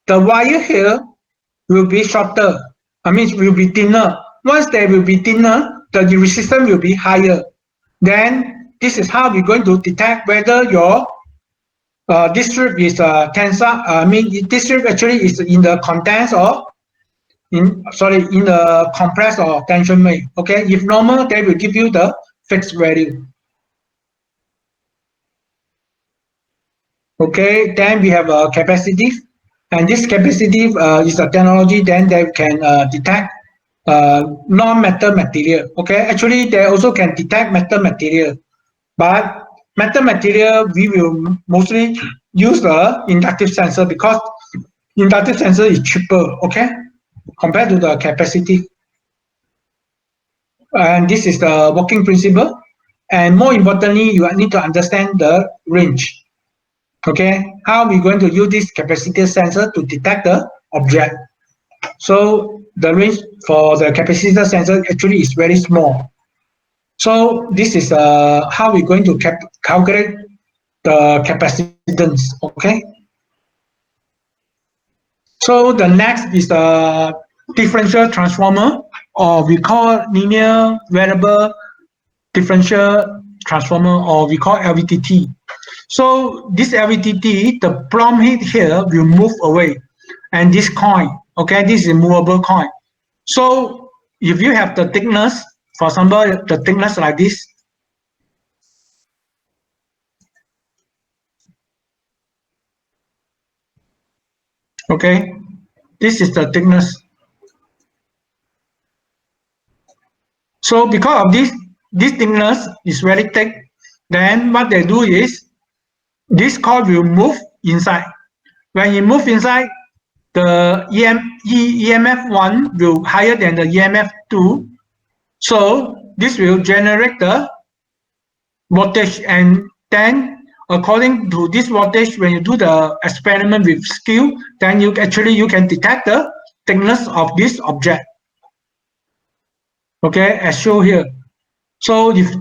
the wire here will be shorter. Will be thinner. Once they will be thinner, the resistance will be higher. Then this is how we're going to detect whether your this strip is tensile. This strip actually is in the condense or in the compressed or tension mode. Okay, if normal, they will give you the fixed value. Okay, then we have a capacitive, and this capacitive is a technology then they can detect non-metal material. Okay, actually they also can detect metal material, but metal material we will mostly use the inductive sensor because inductive sensor is cheaper. Okay, compared to the capacitive. And this is the working principle. And more importantly, you need to understand the range. Okay, how are we going to use this capacitor sensor to detect the object? So the range for the capacitor sensor actually is very small. So this is how we're going to calculate the capacitance. Okay. So the next is the differential transformer, or we call linear variable differential transformer, or we call LVDT. So this LVDT, the plumb head here will move away, and this coin, okay, this is a movable coin. So if you have the thickness, for example, the thickness like this, okay, this is the thickness. So because of this thickness is very thick, then what they do is this coil will move inside. When you move inside, the EMF1 will higher than the EMF2. So this will generate the voltage, and then according to this voltage, when you do the experiment with skew, then you can detect the thickness of this object. Okay, as shown here. So if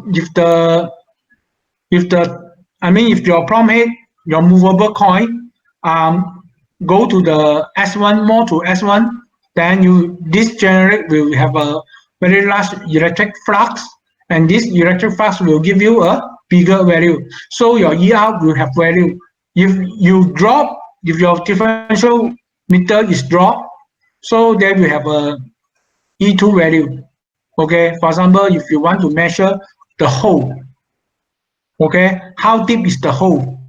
your plumb head, your movable coin, go to the S1 more to S1, then this generator will have a very large electric flux, and this electric flux will give you a bigger value. So your ER will have value. If your differential meter is dropped, so then you have a E2 value. Okay, for example, if you want to measure the hole, okay, how deep is the hole?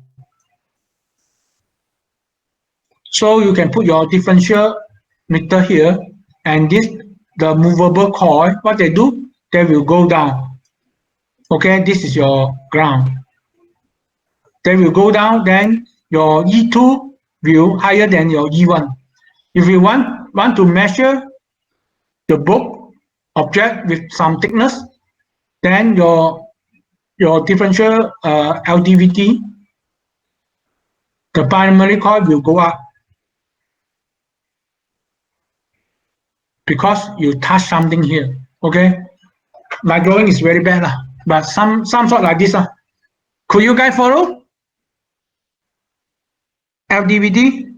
So you can put your differential meter here, and the movable coil, what they do, they will go down. Okay, this is your ground. They will go down, then your E2 will higher than your E1. If you want to measure the book object with some thickness, then your differential LDVT, the primary coil will go up because you touch something here. Okay, my drawing is very bad, but some sort like this. Could you guys follow? LDVT,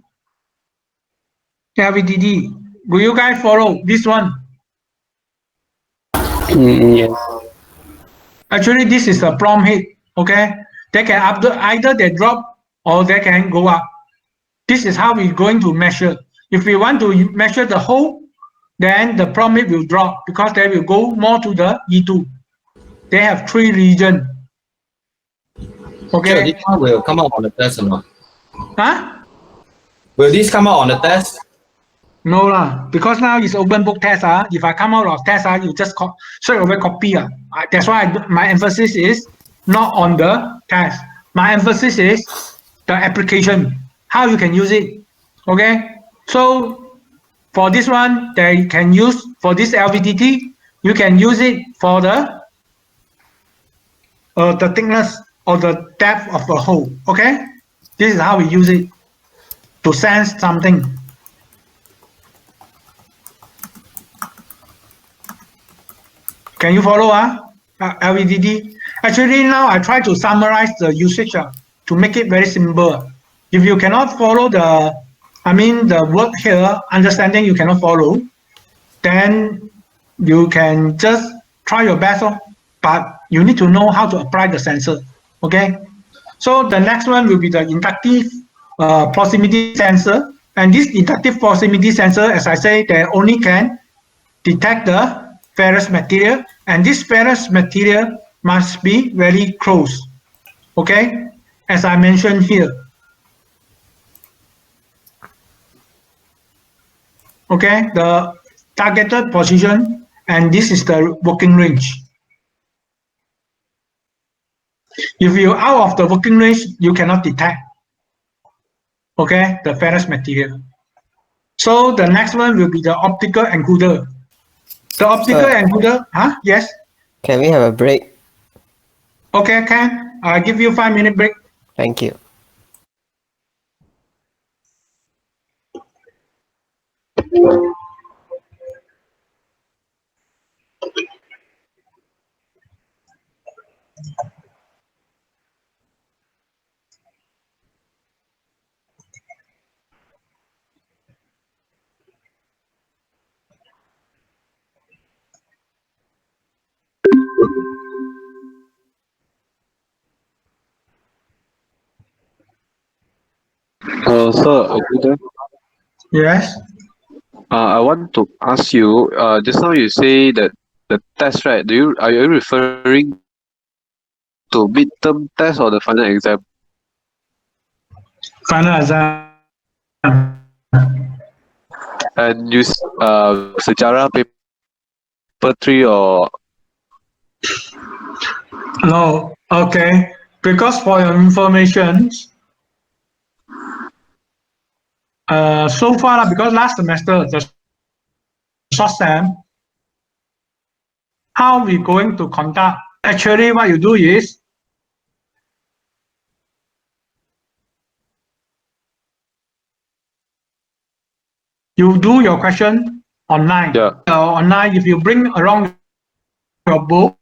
LVDT. Will you guys follow this one? Yes. Actually, this is a plumb head. Okay, they can either they drop or they can go up. This is how we're going to measure. If we want to measure the hole, then the plumb head will drop because they will go more to the E2. They have 3 regions. Okay. Sure, this one will come out on the test or not? Huh? Will this come out on the test? No lah, because now it's open book test. If I come out of test, you just straight away copy. That's why my emphasis is not on the test. My emphasis is the application, how you can use it. Okay, so for this one, they can use for this LVDT, you can use it for the thickness or the depth of the hole. Okay, this is how we use it to sense something. Can you follow? LVDT. Actually, now I try to summarize the usage to make it very simple. If you cannot follow the word here, understanding you cannot follow, then you can just try your best. But you need to know how to apply the sensor. Okay. So the next one will be the inductive proximity sensor. And this inductive proximity sensor, as I say, they only can detect the ferrous material, and this ferrous material must be very close. Okay, as I mentioned here. Okay, the targeted position, and this is the working range. If you're out of the working range, you cannot detect. Okay, the ferrous material. So the next one will be the optical encoder. The optical encoder, yes. Can we have a break? Okay, Ken, I'll give you 5-minute break. Thank you. Sir, Aguda, Yes. I want to ask you. Just now you say that the test, right? Are you referring to midterm test or the final exam? Final exam. And use sejarah paper 3 or No, okay. Because for your information, so far, because last semester, the short sem, how we going to conduct? Actually, what you do is, you do your question online. Yeah. Online, if you bring around your book,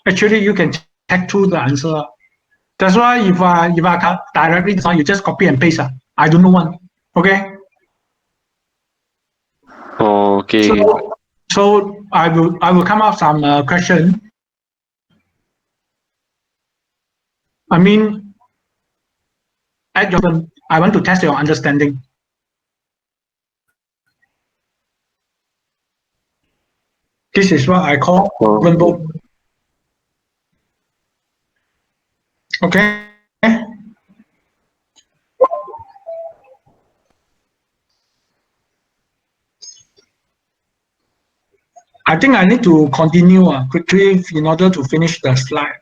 actually you can check through the answer. That's why if I can directly design, you just copy and paste. I don't know one. Okay. okay? So I will come up some question. I mean, at your I want to test your understanding. This is what I call open book. Okay. I think I need to continue quickly in order to finish the slide.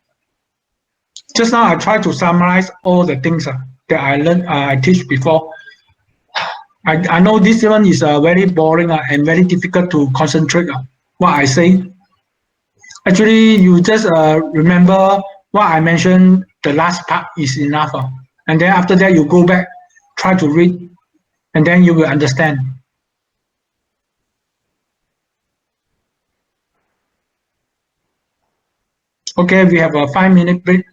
Just now I try to summarize all the things that I learned, I teach before. I know this one is very boring and very difficult to concentrate what I say. Actually, you just remember what I mentioned, the last part is enough. And then after that, you go back, try to read, and then you will understand. Okay, we have a 5-minute break.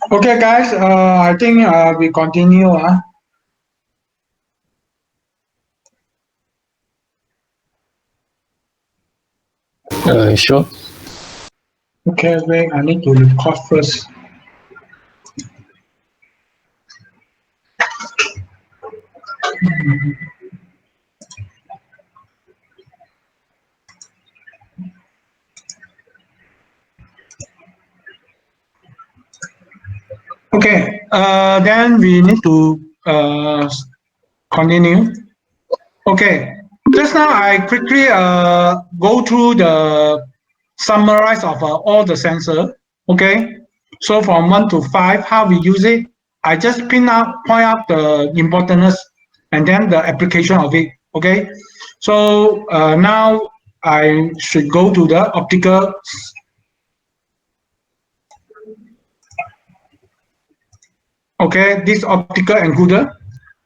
Okay, guys. I think we continue. Sure. Okay, wait. I need to record first. Okay. Then we need to continue. Okay. Just now I quickly go through the summarize of all the sensor. Okay. So from 1 to 5, how we use it. I just point out the importance and then the application of it. Okay. So now I should go to the optical. Okay, this optical encoder.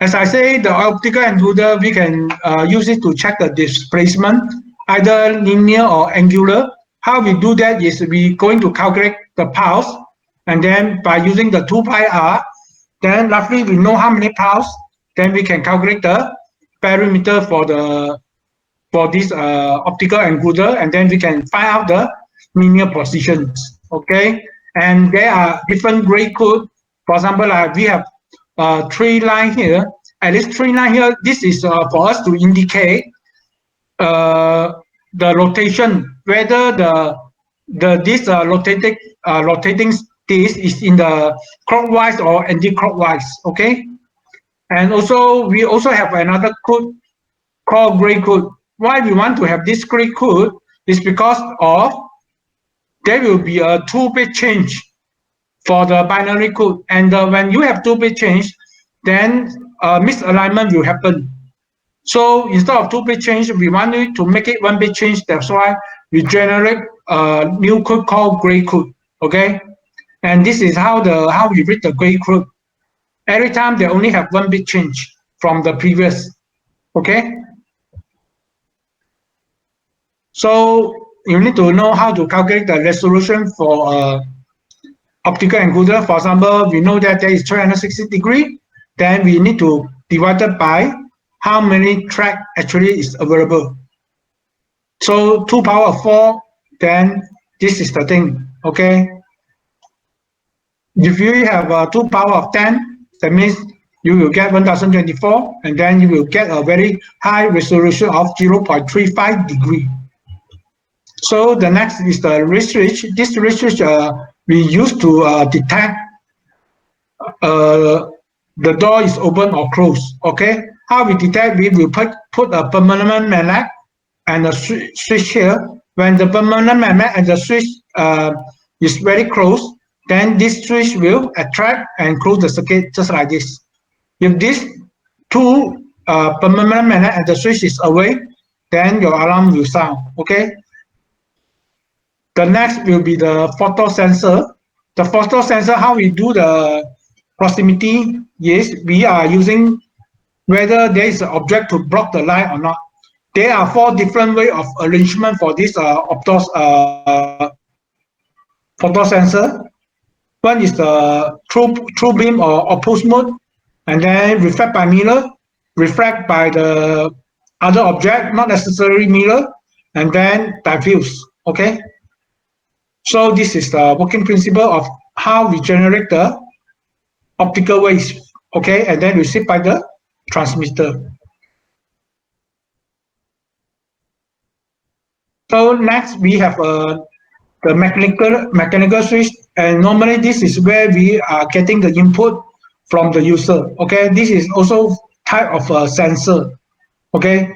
As I say, the optical encoder, we can use it to check the displacement, either linear or angular. How we do that is we going to calculate the pulse, and then by using the 2 pi r, then roughly we know how many pulse, then we can calculate the parameter for this optical encoder, and then we can find out the linear positions. Okay, and there are different gray code. For example, we have 3 line here. At least 3 line here. This is for us to indicate the rotation, whether this rotating this is in the clockwise or anti-clockwise. Okay, and also we also have another code called gray code. Why we want to have this gray code is because of there will be a 2-bit change for the binary code, and when you have 2-bit change, then misalignment will happen. So instead of 2-bit change, we want it to make it 1-bit change. That's why we generate a new code called gray code. Okay, and this is how we read the gray code. Every time they only have 1-bit change from the previous. Okay, so you need to know how to calculate the resolution for optical encoder. For example, we know that there is 360 degree, then we need to divide it by how many track actually is available. So 2 power of 4, then this is the thing. Okay, if you have 2 power of 10, that means you will get 1024, and then you will get a very high resolution of 0.35 degree. So the next is the research. This research we use to detect the door is open or closed. Okay, how we detect? We will put a permanent magnet and a switch here. When the permanent magnet and the switch is very close, then this switch will attract and close the circuit just like this. If this two permanent magnet and the switch is away, then your alarm will sound. Okay. The next will be the photo sensor. The photo sensor, how we do the proximity is we are using whether there is an object to block the light or not. There are 4 different way of arrangement for this photo sensor. One is the true beam or opposed mode, and then reflect by mirror, reflect by the other object, not necessarily mirror, and then diffuse. Okay. So this is the working principle of how we generate the optical waves. Okay, and then received by the transmitter. So next we have the mechanical switch, and normally this is where we are getting the input from the user. Okay, this is also type of a sensor. Okay,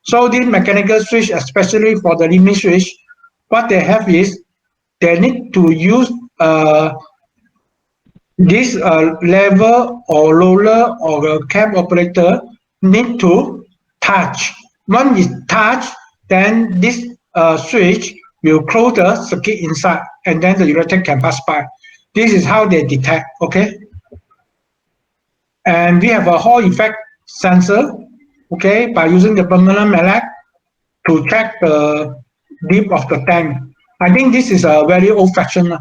so this mechanical switch, especially for the limit switch, what they have is they need to use this lever or roller or a cam operator need to touch. Once it touch, then this switch will close the circuit inside, and then the electric can pass by. This is how they detect. Okay, and we have a Hall effect sensor. Okay, by using the permanent magnet to check the depth of the tank. I think this is a very old-fashioned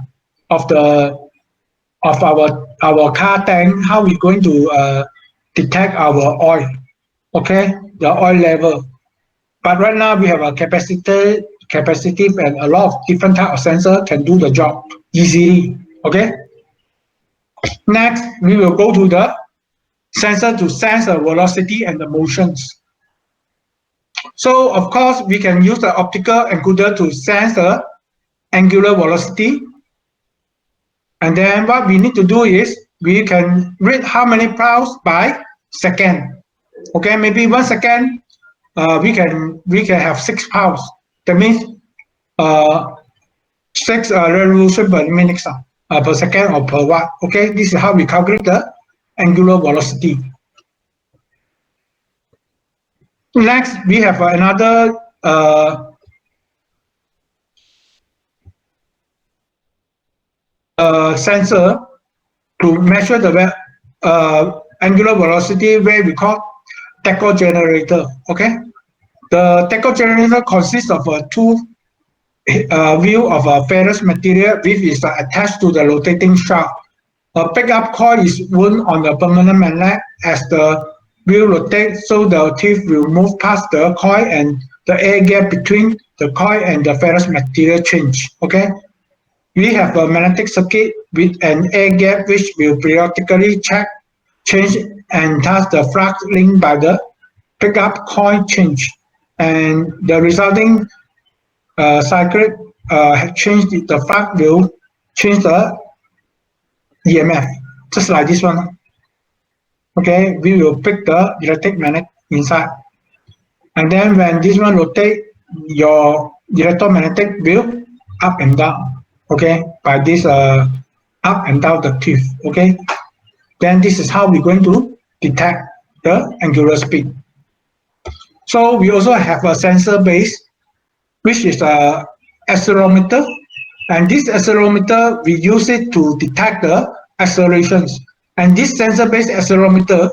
of our car tank. How we going to detect our oil? Okay, the oil level. But right now we have a capacitive, and a lot of different type of sensor can do the job easily. Okay. Next, we will go to the sensor to sense the velocity and the motions. So of course we can use the optical encoder to sense the angular velocity. And then what we need to do is we can read how many pulses by second. Okay, maybe 1 second we can have 6 pulses. That means 6 revolution per minute per second or per watt. Okay, this is how we calculate the angular velocity. Next, we have another sensor to measure the angular velocity, where we call tacho generator. Okay, the tacho generator consists of two wheel of a ferrous material which is attached to the rotating shaft. A pickup coil is wound on the permanent magnet as the wheel rotates, so the teeth will move past the coil and the air gap between the coil and the ferrous material change. Okay, we have a magnetic circuit with an air gap which will periodically change, and thus the flux linked by the pickup coil change, and the resulting cyclic change. The flux will change the EMF, just like this one. Okay, we will pick the electric magnet inside, and then when this one rotate, your electromagnetic will up and down. Okay, by this up and down the teeth. Okay, then this is how we're going to detect the angular speed. So we also have a sensor base, which is a accelerometer, and this accelerometer we use it to detect the accelerations. And this sensor-based accelerometer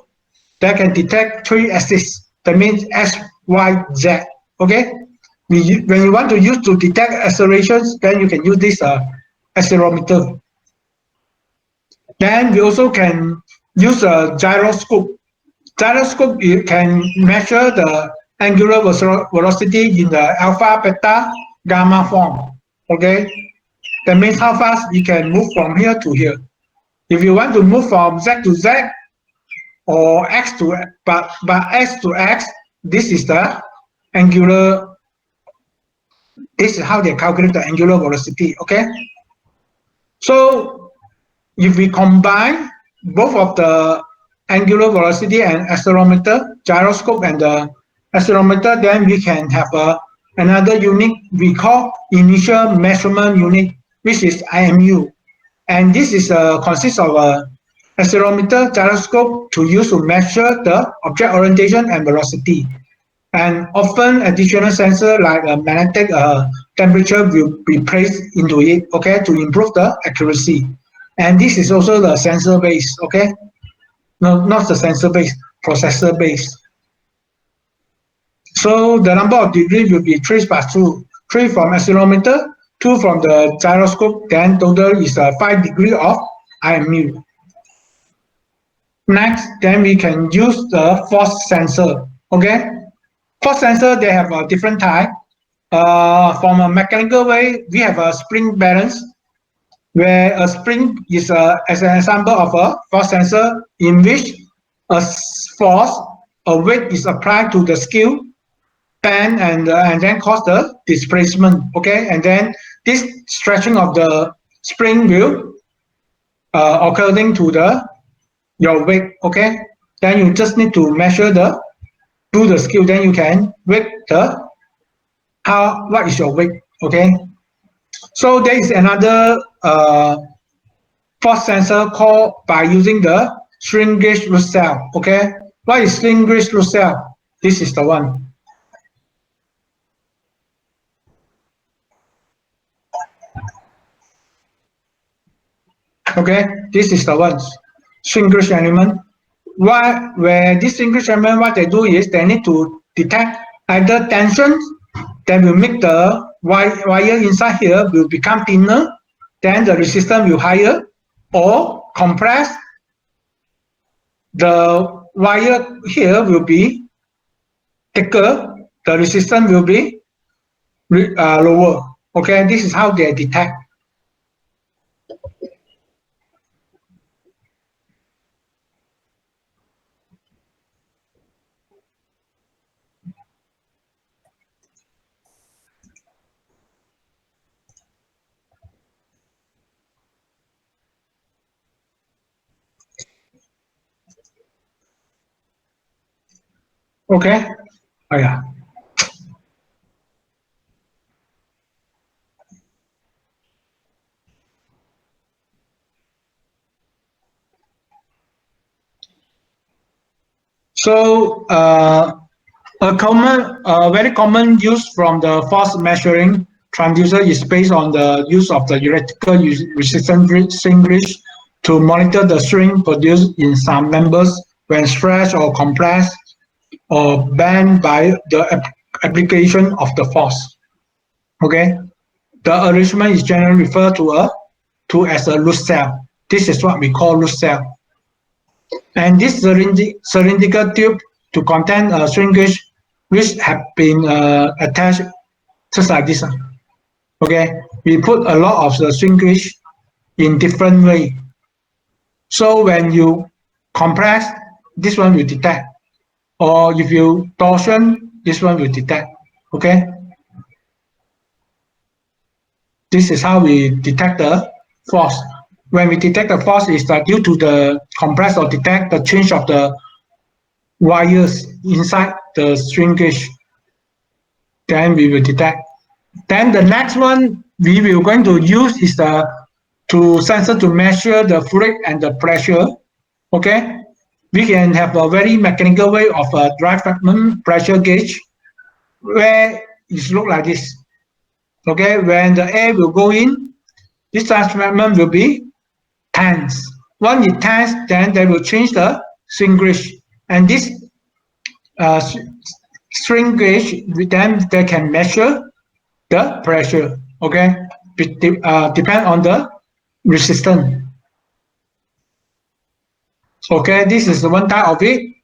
that can detect 3 axes. That means X, Y, Z. Okay. When you want to use to detect accelerations, then you can use this accelerometer. Then we also can use a gyroscope. Gyroscope, you can measure the angular velocity in the alpha, beta, gamma form. Okay, that means how fast you can move from here to here. If you want to move from Z to Z or X to but X to X, this is the angular. This is how they calculate the angular velocity. Okay, so if we combine both of the angular velocity and accelerometer, gyroscope and the accelerometer, then we can have another unit we call initial measurement unit, which is IMU. And this is consists of a accelerometer, gyroscope to use to measure the object orientation and velocity. And often additional sensor like a magnetic temperature will be placed into it, okay, to improve the accuracy. And this is also the sensor base, okay? No, not the sensor base, processor base. So the number of degree will be 3 plus 2, 3 from accelerometer, 2 from the gyroscope, then total is 5 degree of IMU. Next, then we can use the force sensor, okay? Force sensor, they have a different type. From a mechanical way, we have a spring balance, where a spring is as an example of a force sensor in which a force, a weight is applied to the skill pen and then cause the displacement, okay? And then this stretching of the spring will according to your weight, okay? Then you just need to measure do the skill, then you can weight what is your weight, okay? So there is another force sensor called by using the strain gauge root cell, okay? What is strain gauge root cell? This is the one. Okay, this is the one, strain gauge element. Where this strain gauge element, what they do is they need to detect either tension that will make the wire inside here will become thinner, then the resistance will higher, or compress, the wire here will be thicker, the resistance will be lower. Okay, this is how they detect. Okay, oh yeah. So very common use from the force measuring transducer is based on the use of the electrical resistance strain gauge to monitor the strain produced in some members when stretched or compressed or bent by the application of the force. Okay, the arrangement is generally referred to as a root cell. This is what we call root cell. And this cylindrical tube to contain a strain gauge which have been attached just like this. Okay, we put a lot of the strain gauge in different way. So when you compress, this one will detect, or if you torsion, this one will detect. Okay, this is how we detect the force. When we detect the force, is that due to the compress or detect the change of the wires inside the strain gauge, then we will detect. Then the next one we will going to use is the sensor to measure the fluid and the pressure. Okay, we can have a very mechanical way of a dry fragment pressure gauge where it look like this. Okay, when the air will go in, this dry fragment will be tense. When it tense, then they will change the strain gauge, and this strain gauge, then they can measure the pressure. Okay, depend on the resistance. Okay, this is one type of it,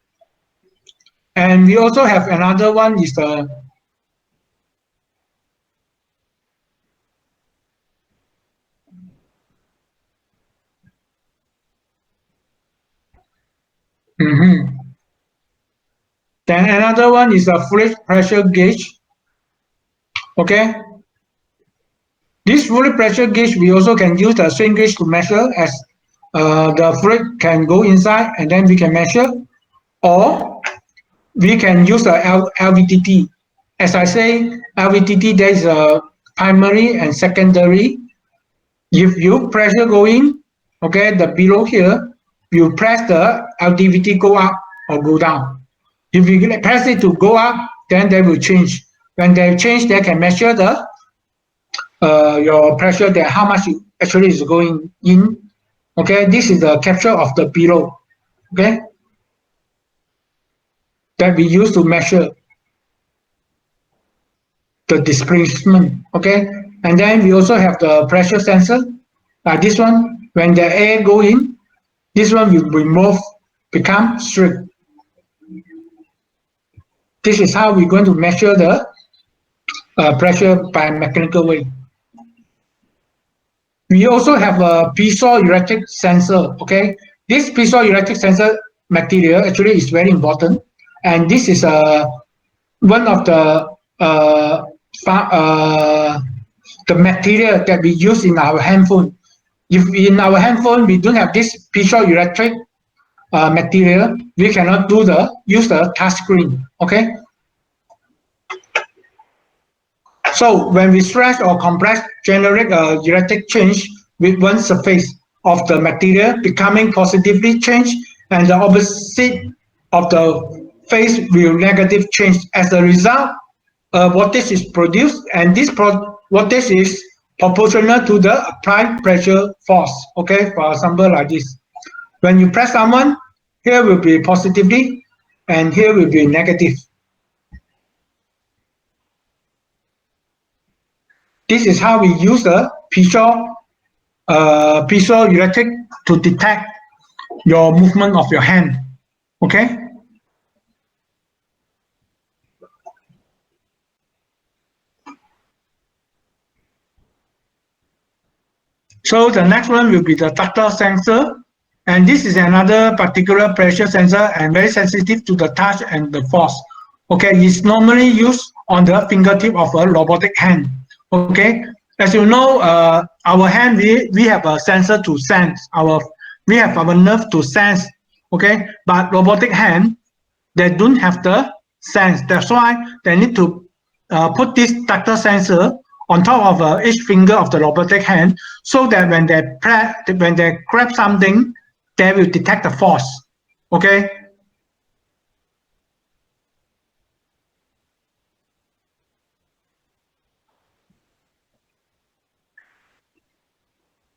and we also have another one is the Then another one is a fluid pressure gauge. Okay, this fluid pressure gauge we also can use the strain gauge to measure as the fluid can go inside and then we can measure, or we can use the LVDT. As I say, LVDT there is a primary and secondary. If you pressure going, okay, the below here, you press the LVDT go up or go down. If you press it to go up, then they will change. When they change, they can measure the your pressure there, how much actually is going in. Okay, this is the capture of the below. Okay, that we use to measure the displacement. Okay, and then we also have the pressure sensor. This one, when the air go in, this one will remove, become strict. This is how we're going to measure the pressure by mechanical way. We also have a piezoelectric sensor. Okay, this piezoelectric sensor material actually is very important, and this is one of the material that we use in our handphone. If in our handphone we don't have this piezoelectric material, we cannot use the touch screen. Okay. So when we stretch or compress, generate electric change with one surface of the material becoming positively changed, and the opposite of the phase will negative change. As a result, voltage is produced, and this voltage is proportional to the applied pressure force. Okay, for example, like this. When you press someone, here will be positively, and here will be negative. This is how we use the piezoelectric to detect your movement of your hand. Okay. So the next one will be the tactile sensor, and this is another particular pressure sensor and very sensitive to the touch and the force. Okay, it's normally used on the fingertip of a robotic hand. Okay, as you know, our hand, we have a sensor to sense, we have our nerve to sense. Okay, but robotic hand, they don't have the sense. That's why they need to put this tactile sensor on top of each finger of the robotic hand, so that when they grab something, they will detect the force. Okay.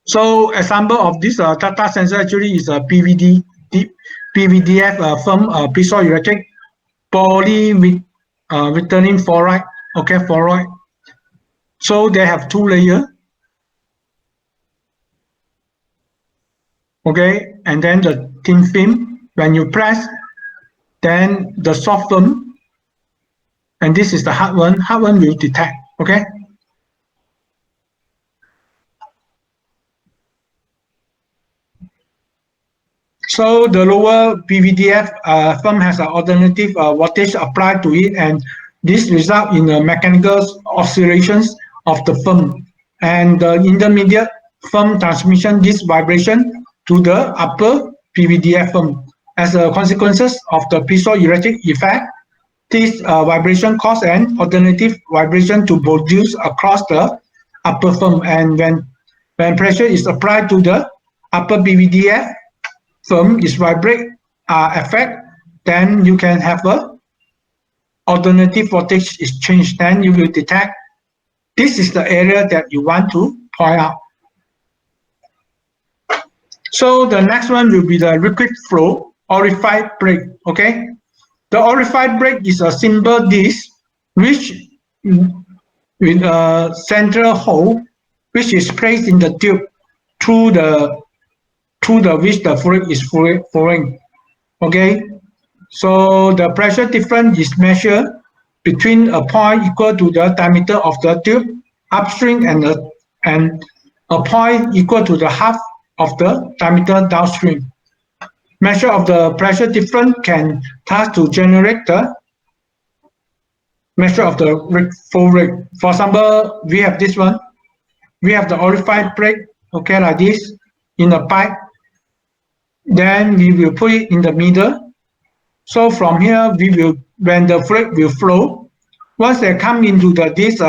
So example of this tactile sensor actually is a PVDF film piezoelectric polyethylene fluoride. Okay, fluoride. So they have two layers. Okay, and then the thin film. When you press, then the soft film, and this is the hard one. Hard one will detect. Okay. So the lower PVDF film has an alternative voltage applied to it, and this results in the mechanical oscillations of the film. And the intermediate film transmission this vibration to the upper PVDF film. As a consequence of the piezoelectric effect, this vibration causes an alternative vibration to produce across the upper film. And when pressure is applied to the upper PVDF film is vibrate effect, then you can have a alternative voltage is changed. Then you will detect this is the area that you want to point out. So the next one will be the liquid flow orified brake. Okay, the orified brake is a simple disc which with a central hole which is placed in the tube through which the fluid is flowing. Okay, so the pressure difference is measured between a point equal to the diameter of the tube upstream and a point equal to the half of the diameter downstream. Measure of the pressure difference can task to generate the measure of the flow rate. For example, we have this one. We have the orified brake, okay, like this, in a pipe. Then we will put it in the middle. So from here, when the fluid will flow, once they come into this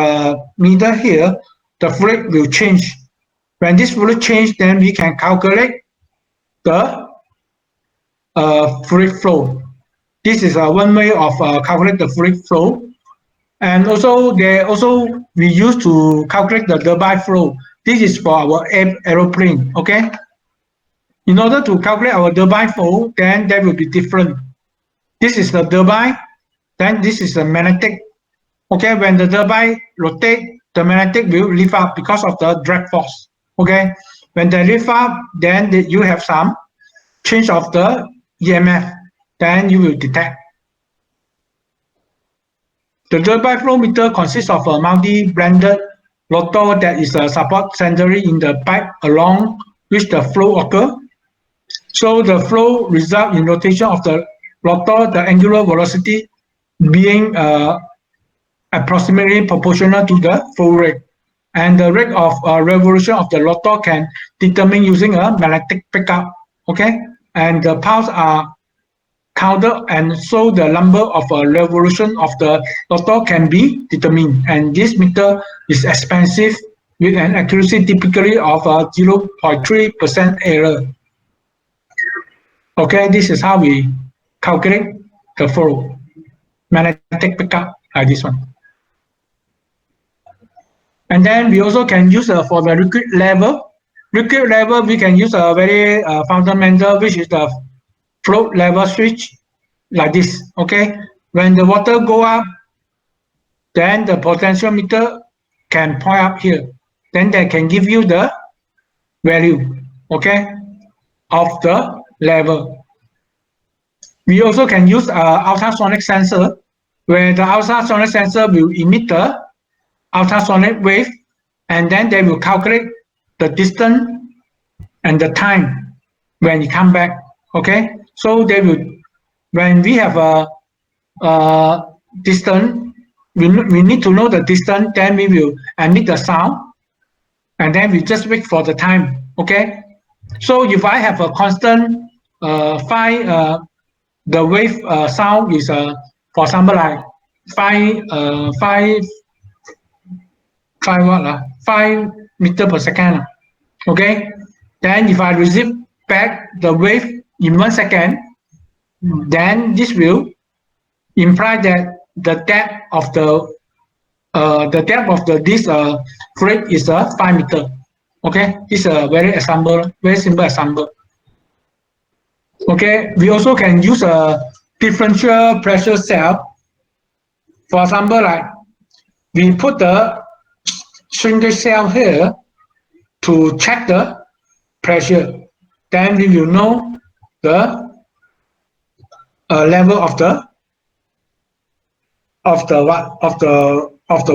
middle here, the fluid will change. When this fluid change, then we can calculate the fluid flow. This is one way of calculate the fluid flow. And also we use to calculate the turbine flow. This is for our aeroplane, okay? In order to calculate our turbine flow, then that will be different. This is the turbine, then this is the magnetic. Okay, when the turbine rotate, the magnetic will lift up because of the drag force. Okay, when they lift up, then you have some change of the EMF, then you will detect. The turbine flow meter consists of a multi-blended rotor that is a support centrally in the pipe along which the flow occurs. So the flow results in rotation of the rotor, the angular velocity being approximately proportional to the flow rate. And the rate of revolution of the rotor can determine using a magnetic pickup. Okay, and the pulse are counted, and so the number of revolution of the rotor can be determined. And this meter is expensive with an accuracy typically of 0.3% error. Okay, this is how we calculate the flow. Magnetic pickup like this one. And then we also can use for the liquid level. Liquid level, we can use a very fundamental, which is the float level switch, like this. Okay, when the water go up, then the potentiometer can point up here. Then they can give you the value, okay, of the level. We also can use ultrasonic sensor, where the ultrasonic sensor will emit the ultrasonic wave, and then they will calculate the distance and the time when you come back. Okay, so they will, when we have a distance, we need to know the distance, then we will emit the sound, and then we just wait for the time. Okay, so if I have a constant the wave sound is for example like 5 meter per second. Okay, then if I receive back the wave in 1 second, then this will imply that the depth of this fluid is 5 meter. Okay, this is a very simple example. Okay, we also can use a differential pressure cell. For example, like we put the shrinkage cell here to check the pressure. Then we will know the level of the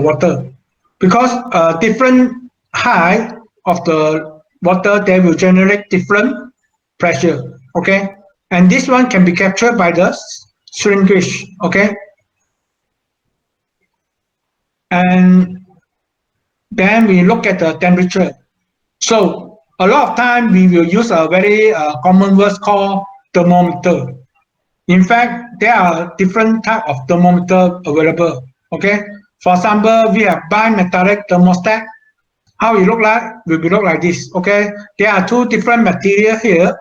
water, because different height of the water, they will generate different pressure. Okay, and this one can be captured by the shrinkage. Okay, and then we look at the temperature. So a lot of time we will use a very common word called thermometer. In fact, there are different type of thermometer available. Okay, for example, we have bimetallic thermostat. How it look like? Will be look like this. Okay, there are two different material here.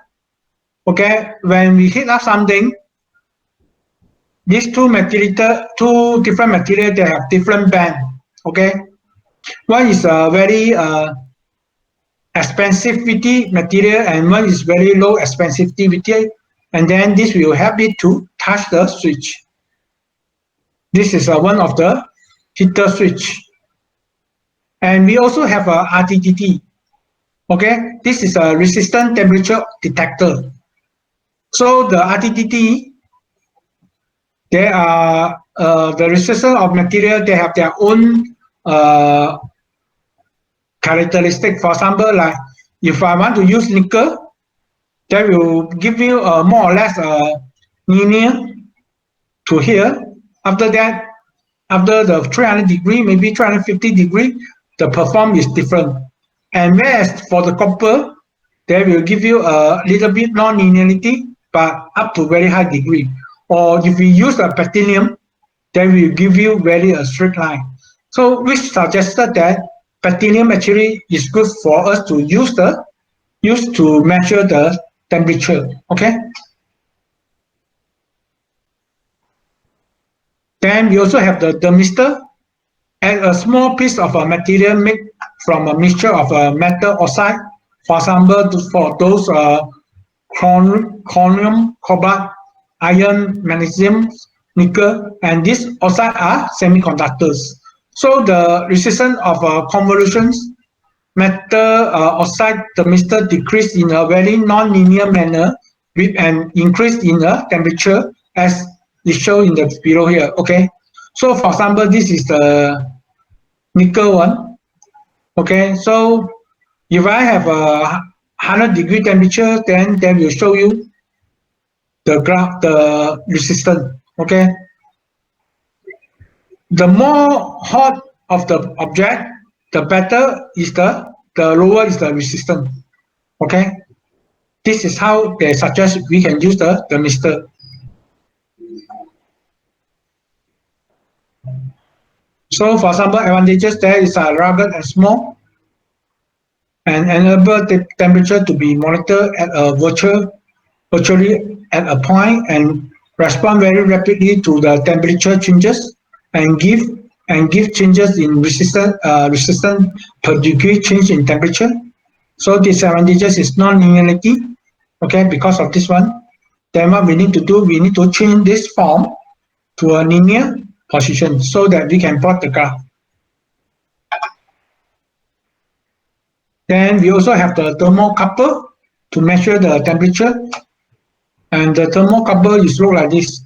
Okay, when we heat up something, these two different material, they have different band. Okay, one is a very expensivity material, and one is very low expensivity, and then this will help it to touch the switch. This is one of the heater switch, and we also have a RTDT. Okay, this is a resistant temperature detector. So the RTDT, they are the resistance of material. They have their own characteristic. For example, like if I want to use nickel, they will give you more or less linear to here. After that, after the 300 degree, maybe 350 degree, the perform is different. And whereas for the copper, they will give you a little bit non-linearity, but up to very high degree. Or if you use a platinum, they will give you very straight line. So which suggested that platinum actually is good for us to use to measure the temperature. Okay. Then we also have the thermistor. and a small piece of a material made from a mixture of a metal oxide, for example, for those chromium, cobalt, iron, magnesium, nickel, and these oxides are semiconductors. So the resistance of convolutions metal oxide thermistor decrease in a very non-linear manner with an increase in the temperature as is shown in the below here. Okay, so for example, this is the nickel one. Okay, so if I have a 100-degree temperature, then they will show you the graph, the resistance. Okay, the more hot of the object, the better is the lower is the resistance. Okay, this is how they suggest we can use the thermistor. So for example, advantages there is rugged and small, and enable the temperature to be monitored at a virtually at a point and respond very rapidly to the temperature changes and give changes in resistance per degree change in temperature. So disadvantages is non-linearity. Okay, because of this one, then what we need to do, we need to change this form to a linear position so that we can plot the graph. Then we also have the thermocouple to measure the temperature, and the thermocouple is look like this.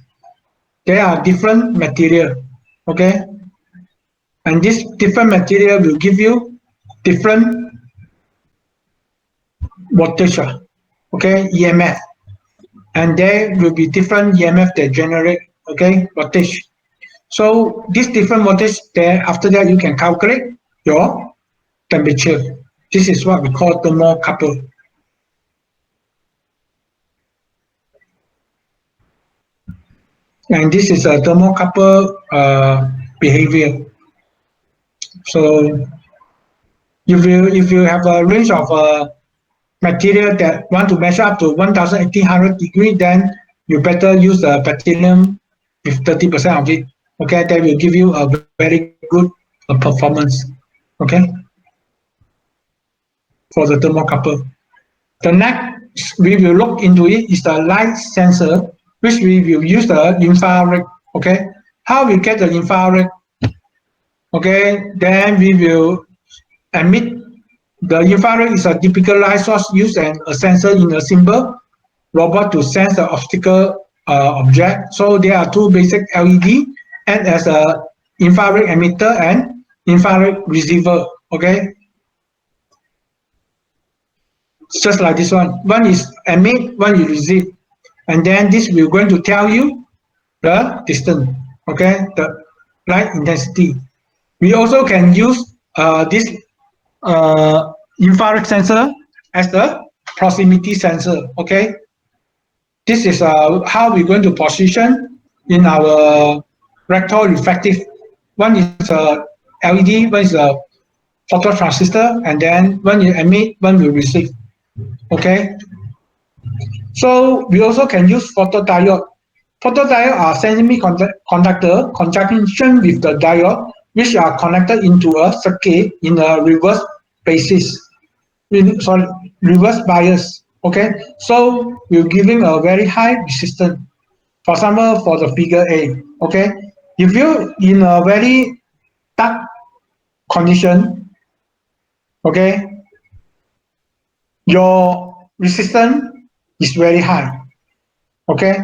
There are different material, okay, and this different material will give you different voltage, okay, EMF, and there will be different EMF that generate, okay, voltage. So this different voltage there, after that you can calculate your temperature. This is what we call thermocouple. And this is a thermocouple behavior. So if you have a range of material that want to measure up to 1,800 degree, then you better use the platinum with 30% of it. Okay, that will give you a very good performance. Okay, for the thermocouple. The next we will look into it is the light sensor, which we will use the infrared. Okay, how we get the infrared? Okay, then we will emit. The infrared is a typical light source used and a sensor in a simple robot to sense the optical object. So there are two basic LED and as a infrared emitter and infrared receiver. Okay, it's just like this one. One is emit, one is receive, and then this will going to tell you the distance. Okay, the light intensity. We also can use this infrared sensor as the proximity sensor. Okay, this is how we're going to position in our rectal reflective. One is a LED, one is a phototransistor, and then one you emit, one will receive. Okay, so we also can use photodiode. Photodiode are semiconductor conjunction with the diode, which are connected into a circuit in a reverse basis. Reverse bias. Okay, so we're giving a very high resistance. For example, for the figure A. Okay, if you in a very dark condition, okay, your resistance is very high. Okay,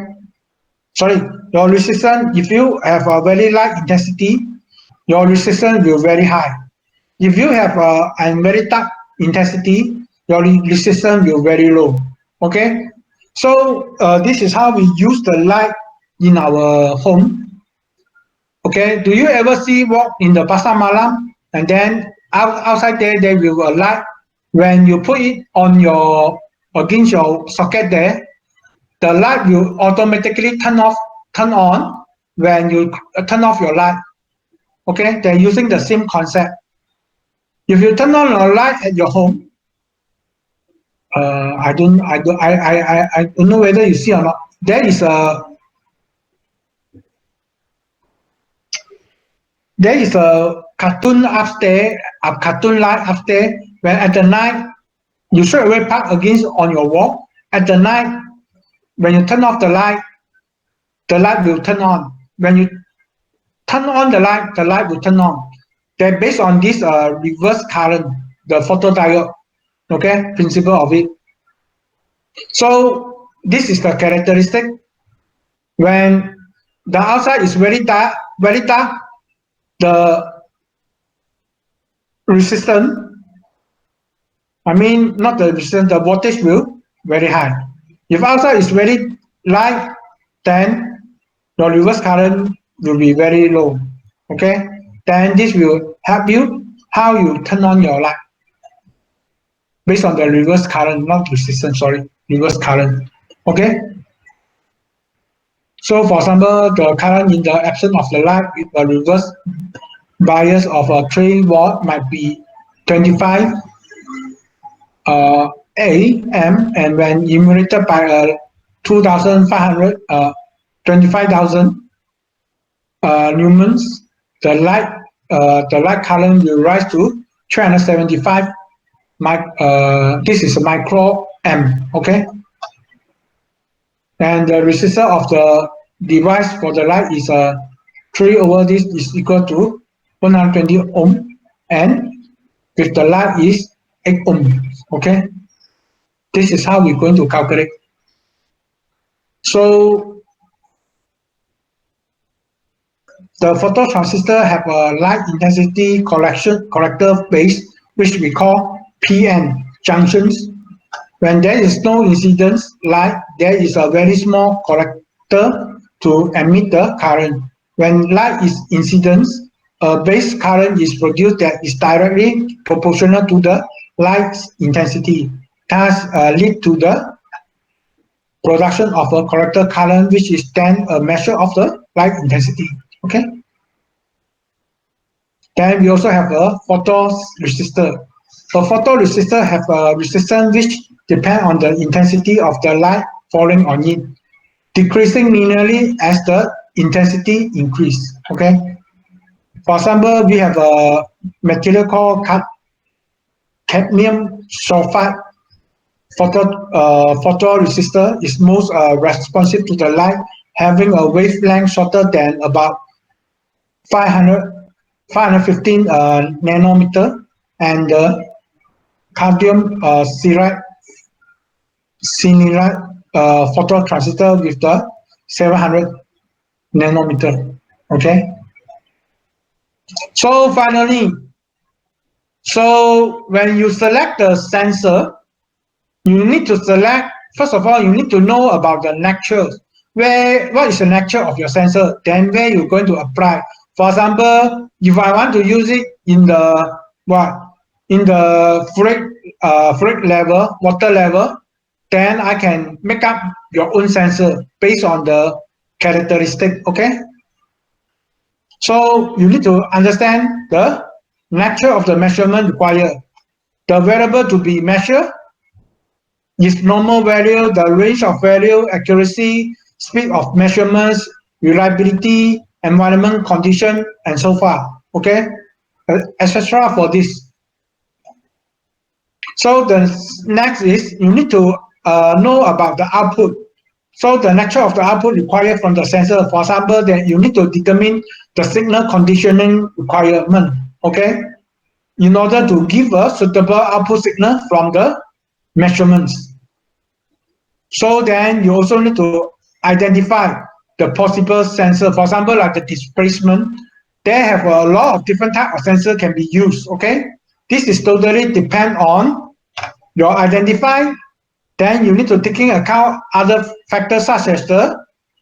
sorry, your resistance, if you have a very light intensity, your resistance will very high. If you have a very dark intensity, your resistance will very low. Okay, so this is how we use the light in our home. Okay, do you ever see walk in the pasar malam and then outside there will a light. When you put it on your against your socket there, the light will automatically turn on when you turn off your light. Okay, they're using the same concept. If you turn on your light at your home, I don't know whether you see or not. There is a there is a cartoon upstairs, a cartoon light upstairs, when at the night, you straight away park against on your wall. At the night, when you turn off the light will turn on. When you turn on the light will turn on. Then based on this reverse current, the photodiode, okay, principle of it. So this is the characteristic. When the outside is very dark, the resistance, I mean not the resistance, the voltage will very high. If outside is very light, then the reverse current will be very low. Okay, then this will help you how you turn on your light based on the reverse current, not resistance, sorry, reverse current. Okay. So for example, the current in the absence of the light with a reverse bias of a 3 volt might be 25 AM, and when emulated by a 2500 25,000 lumens, the light current will rise to 375 this is a micro amp. Okay, and the resistance of the device for the light is 3 over this is equal to 120 ohm, and with the light is 8 ohm. Okay, this is how we're going to calculate. So the phototransistor have a light intensity corrector base, which we call PN junctions. When there is no incidence light, there is a very small corrector to emit the current. When light is incidence, a base current is produced that is directly proportional to the light's intensity, thus lead to the production of a corrector current, which is then a measure of the light intensity. Okay. Then we also have a photoresistor. A photoresistor have a resistance which depend on the intensity of the light falling on it, decreasing linearly as the intensity increase. Okay. For example, we have a material called cadmium sulfide photoresistor is most responsive to the light, having a wavelength shorter than about 515 nanometer, and the cadmium silicide phototransistor with the 700 nanometer. Okay. So finally, so when you select the sensor, you need to select, first of all, you need to know about the nature. What is the nature of your sensor? Then where you're going to apply. For example, if I want to use it in the fluid level, water level, then I can make up your own sensor based on the characteristic. Okay. So you need to understand the nature of the measurement required. The variable to be measured is normal value, the range of value, accuracy, speed of measurements, reliability, environment condition, and so far. Okay, etc. for this. So the next is you need to know about the output. So the nature of the output required from the sensor. For example, that you need to determine the signal conditioning requirement. Okay, in order to give a suitable output signal from the measurements. So then you also need to identify the possible sensor. For example, like the displacement, they have a lot of different type of sensor can be used. Okay, this is totally depend on your identify. Then you need to take into account other factors such as the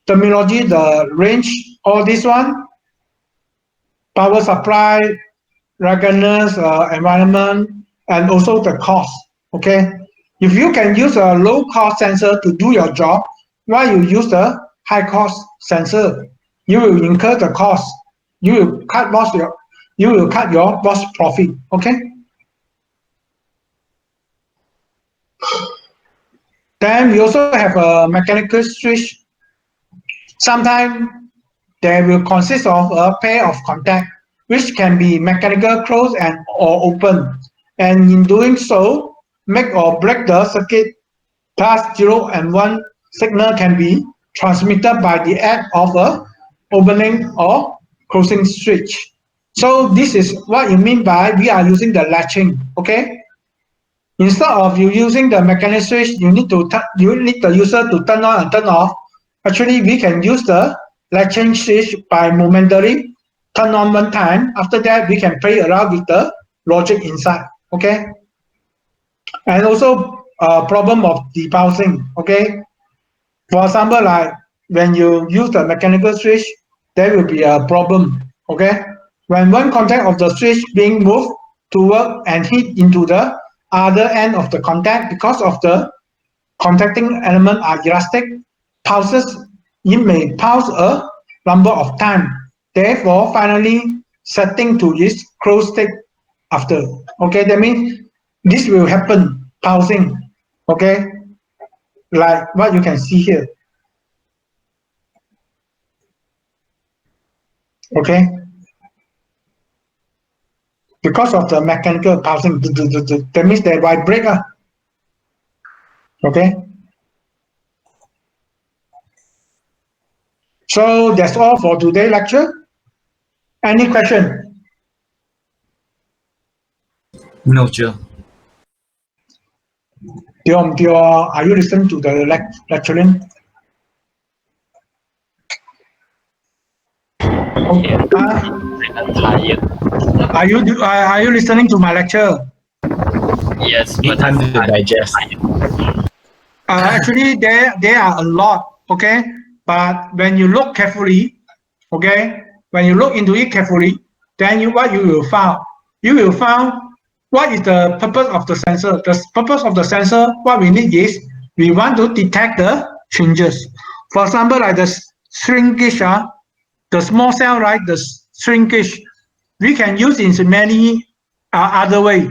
terminology, the range, all this one, power supply, ruggedness, environment, and also the cost. Okay, if you can use a low cost sensor to do your job, why you use the high cost sensor? You will incur the cost. You will cut your loss profit. Okay. Then we also have a mechanical switch. Sometimes they will consist of a pair of contact. which can be mechanical closed and or open, and in doing so, make or break the circuit. Thus, 0 and 1 signal can be transmitted by the act of a opening or closing switch. So this is what you mean by we are using the latching. Okay. Instead of you using the mechanical switch, you need the user to turn on and turn off. Actually, we can use the latching switch by momentarily turn on one time. After that, we can play around with the logic inside. Okay. And also problem of depulsing. Okay. For example, like when you use the mechanical switch, there will be a problem. Okay. When one contact of the switch being moved toward and hit into the other end of the contact, because of the contacting element are elastic, pulses, it may pulse a number of times. Therefore, finally setting to its closed state after. Okay, that means this will happen, pulsing. Okay, like what you can see here. Okay. Because of the mechanical pulsing, that means they vibrate. Okay. So that's all for today's lecture. Any question? No, sir. Are you listening to the lecturing? Okay. Are you listening to my lecture? Yes, Need but time to digest. Actually, there are a lot. Okay, but when you look carefully, okay, when you look into it carefully, then what you will find what is the purpose of the sensor. The purpose of the sensor, what we need is we want to detect the changes. For example, like the shrinkage, the small cell, right? The shrinkage, we can use in many other way.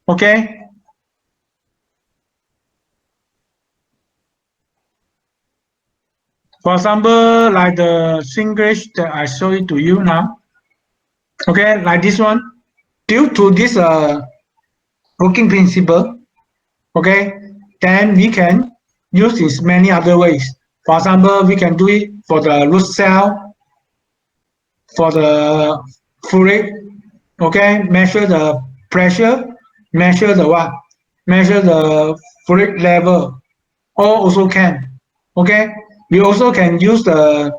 Okay. For example, like the shrinkage that I show it to you now. Okay, like this one. Due to this working principle, okay, then we can use in many other ways. For example, we can do it for the root cell, for the fluid, okay, measure the pressure, measure the what? Measure the fluid level, or also can, okay. We also can use the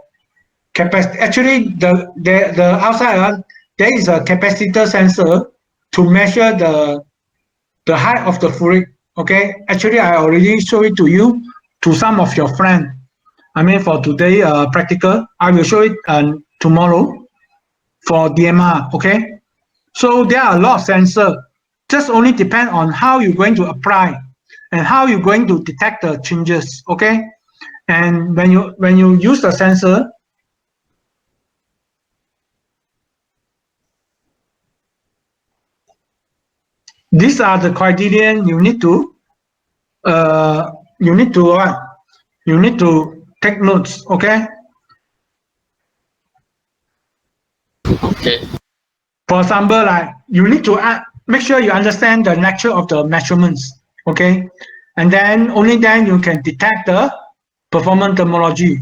capacity. Actually, the outside there is a capacitor sensor to measure the height of the fluid. Okay, actually I already show it to you, to some of your friends. I mean, for today practical, I will show it tomorrow for DMR. Okay, so there are a lot of sensors. Just only depend on how you're going to apply and how you're going to detect the changes. Okay, and when you use the sensor, these are the criteria you need to take notes. Okay. okay. For example, like you need to make sure you understand the nature of the measurements. Okay, and then only then you can detect the performance terminology.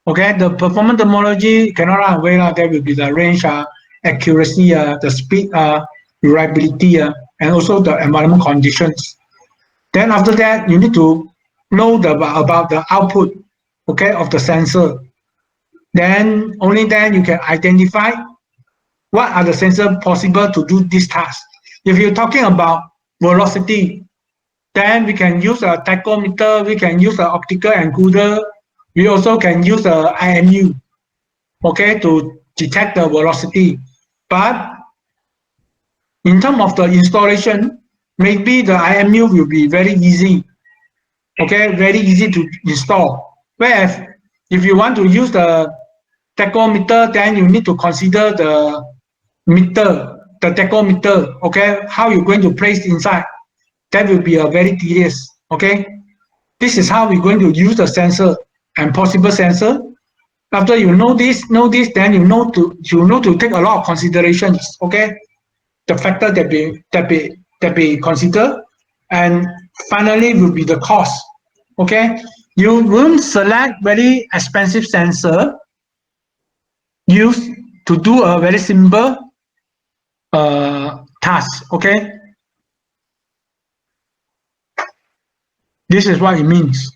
Okay, the performance terminology cannot run away. There will be the range, accuracy, the speed, reliability, and also the environment conditions. Then after that, you need to know about the output, okay, of the sensor. Then only then you can identify what are the sensors possible to do this task. If you're talking about velocity, then we can use a tachometer, we can use an optical encoder, we also can use a IMU, okay, to detect the velocity. But in terms of the installation, maybe the IMU will be very easy, okay, very easy to install. Whereas if you want to use the tachometer, then you need to consider the meter, the tachometer, okay, how you're going to place inside. That will be a very tedious, okay. This is how we're going to use the sensor and possible sensor After you know this, then you know to take a lot of considerations. Okay, the factor that be considered, and finally will be the cost. Okay, you won't select very expensive sensor used to do a very simple task. Okay, this is what it means.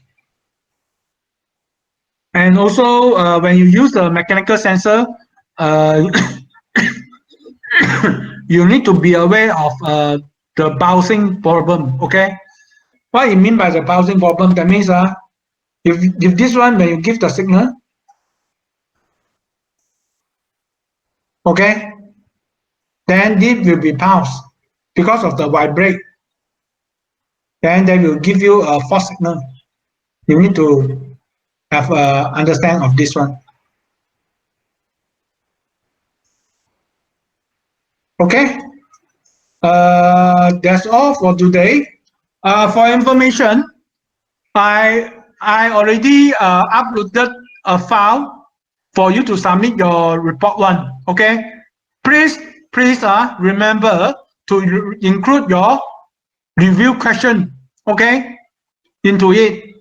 And also, when you use a mechanical sensor, you need to be aware of the bouncing problem. Okay, what it mean by the bouncing problem? That means if this one, when you give the signal, okay, then it will be bounced because of the vibrate. Then they will give you a false signal. You need to have understand of this one. Okay, that's all for today. For information, I already uploaded a file for you to submit your report one. Okay, please remember to include your review question. Okay, into it,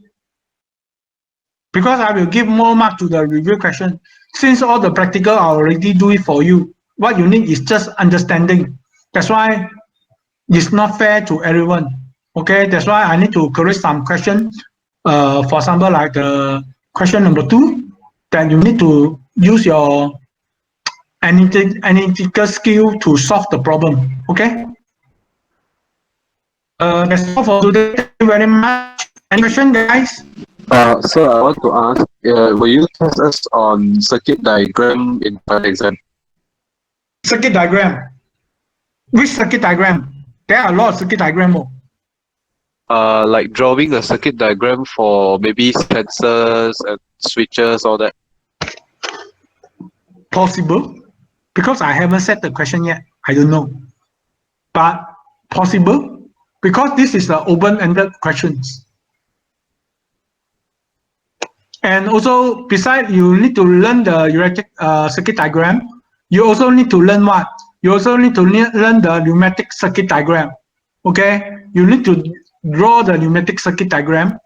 because I will give more mark to the review question. Since all the practical I already do it for you, what you need is just understanding. That's why it's not fair to everyone. Okay, that's why I need to correct some questions. For example, like the question number 2, that you need to use your analytical skill to solve the problem. Okay. That's all for today. Thank you very much. Any question, guys? So I want to ask, will you test us on circuit diagram in the exam? Circuit diagram. Which circuit diagram? There are a lot of circuit diagram. Like drawing a circuit diagram for maybe sensors and switches, all that. Possible, because I haven't set the question yet. I don't know, but possible, because this is the open-ended questions. And also, besides you need to learn the circuit diagram, you also need to learn what? You also need to learn the pneumatic circuit diagram. Okay, you need to draw the pneumatic circuit diagram,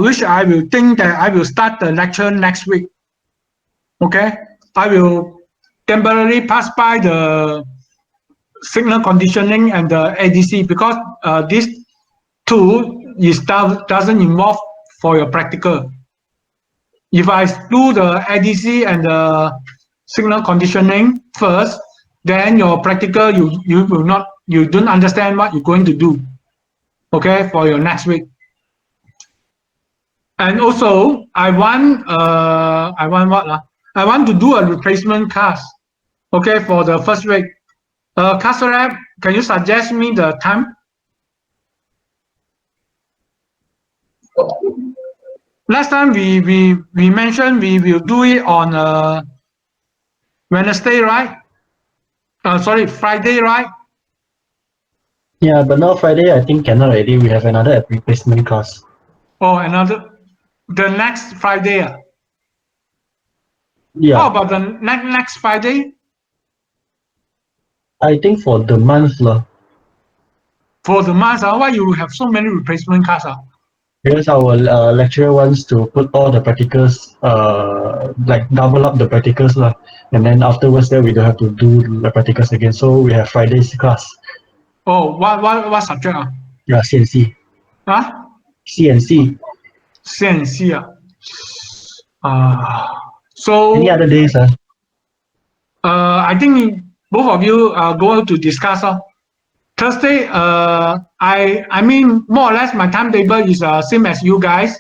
which I will think that I will start the lecture next week. Okay, I will temporarily pass by the signal conditioning and the ADC, because this two doesn't involve for your practical. If I do the ADC and the signal conditioning first, then your practical you don't understand what you're going to do. Okay, for your next week. And also, I want to do a replacement class. Okay, for the first week. Class rep, can you suggest me the time? Last time we mentioned we will do it on Wednesday, right? Sorry, Friday, right? Yeah, but now Friday I think cannot already. We have another replacement class. Oh, the next Friday. Yeah. How about the next Friday? I think for the month lah. For the month, why you have so many replacement class? Because our lecturer wants to put all the practicals, like double up the practicals lah, and then afterwards then we don't have to do the practicals again. So we have Friday's class. Oh, what subject? Yeah, CNC. Huh? CNC. CNC. So Any other days? I think both of you are going to discuss. Thursday, I mean, more or less my timetable is same as you guys.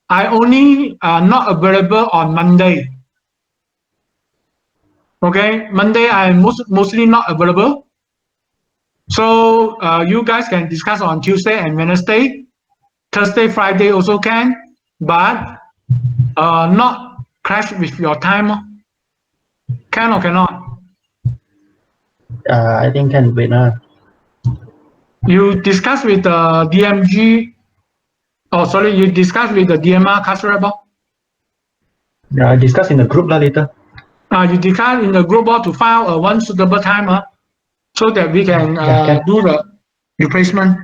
I only not available on Monday. Okay, Monday I'm mostly not available. So you guys can discuss on Tuesday and Wednesday. Thursday, Friday also can, but not clash with your time. Can or cannot? I think can wait now. You discuss with the DMG. Oh, sorry, you discuss with the DMR class rep. Yeah, I discuss in the group lah later. You decide in the group to find one suitable time so that we can can. do the replacement.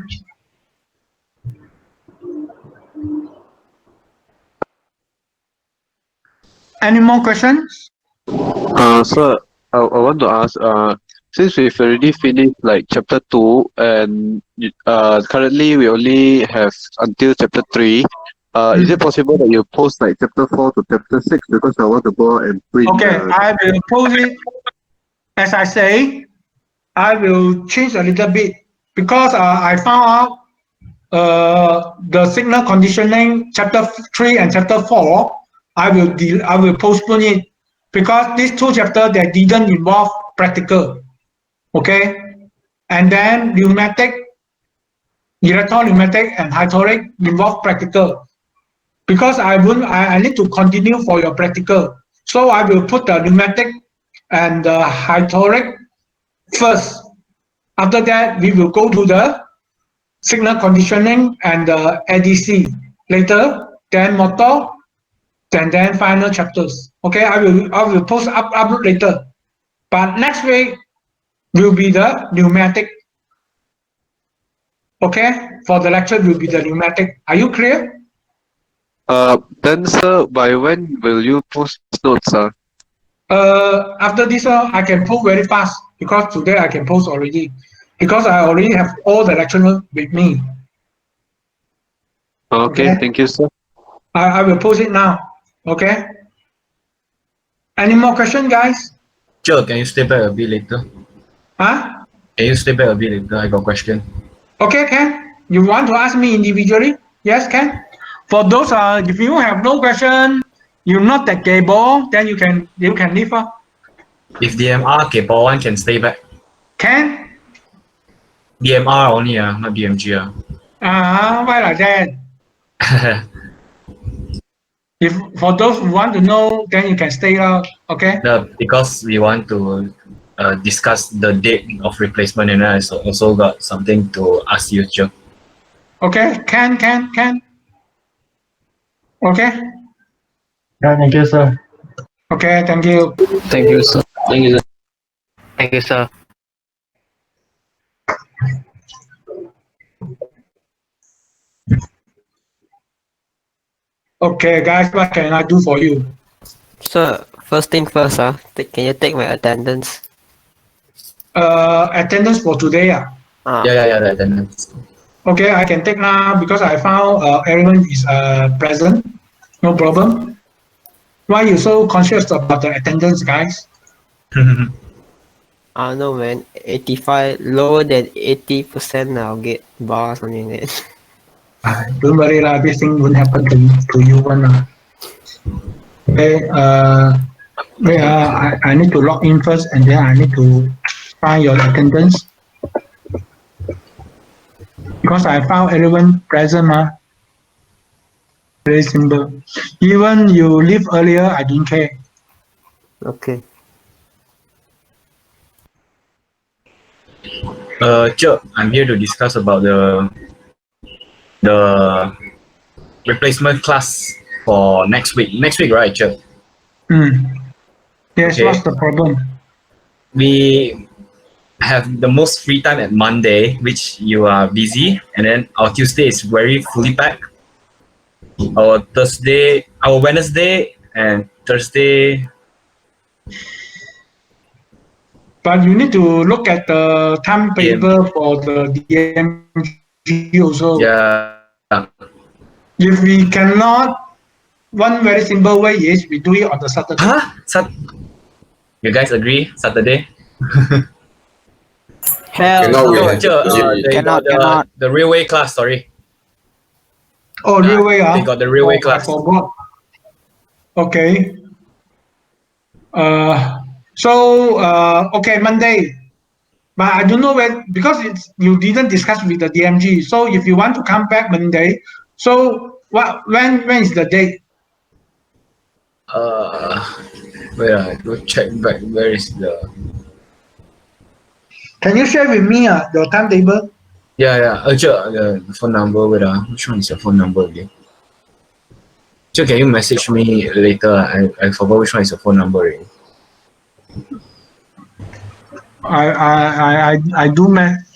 Any more questions? Sir, I want to ask, since we've already finished like chapter 2 and currently we only have until chapter 3, is it possible that you post like chapter 4 to chapter 6 because I want to go and print? Okay, I will post it. As I say, I will change a little bit because I found out the signal conditioning chapter 3 and chapter 4. I will postpone it because these two chapters they didn't involve practical. Okay, and then pneumatic, electron pneumatic, and hydraulic involve practical. Because I need to continue for your practical, so I will put the pneumatic and the hydraulic first. After that, we will go to the signal conditioning and the ADC later, then motor, then final chapters. Okay, I will post upload later. But next week will be the pneumatic. Okay, for the lecture will be the pneumatic. Are you clear? Then sir, by when will you post notes, sir? After this, I can post very fast because today I can post already because I already have all the lecture notes with me. Okay, thank you, sir. I will post it now. Okay. Any more questions, guys? Sure, can you stay back a bit later? Huh? Can you stay back a bit later? I got a question. Okay, Ken. You want to ask me individually? Yes, Ken. For those, if you have no question, you're not that cable, then you can leave. If DMR K-Power 1 can stay back. Can? DMR only, not DMG. Why like that? If for those who want to know, then you can stay out. Okay. No, because we want to discuss the date of replacement, and I also got something to ask you, Joe. Okay. Can. Okay. Yeah, thank you, sir. Okay. Thank you. Thank you, sir. Thank you, sir. Thank you, sir. Okay, guys. What can I do for you? Sir, first thing first, can you take my attendance? Attendance for today. Yeah, the attendance. Okay, I can take now because I found everyone is present. No problem. Why you so conscious about the attendance, guys? No, man. 85, lower than 80%, I'll get bar something like that. Don't worry, this thing won't happen to you one. Okay, wait, I need to log in first and then I need to find your attendance. Because I found everyone present. Very simple. Even you leave earlier, I don't care. Okay. Joe, I'm here to discuss about the replacement class for next week. Next week, right, Joe? Yes, Okay. what's the problem? We have the most free time at Monday, which you are busy, and then our Tuesday is very fully packed. Our Wednesday and Thursday. But you need to look at the timetable for the DMG also. Yeah. If we cannot, one very simple way is we do it on the Saturday. Huh? You guys agree? Saturday? Hell Cannot no. wait. Cannot. The railway class, sorry. Oh, railway. They got the railway class. I forgot. Okay. Okay, Monday. But I don't know when, because you didn't discuss with the DMG. So if you want to come back Monday, so when is the date? Wait, I go check back. Where is the? Can you share with me your timetable? Yeah. The phone number. Wait, which one is your phone number again? So can you message me later? I forgot which one is your phone number already. I do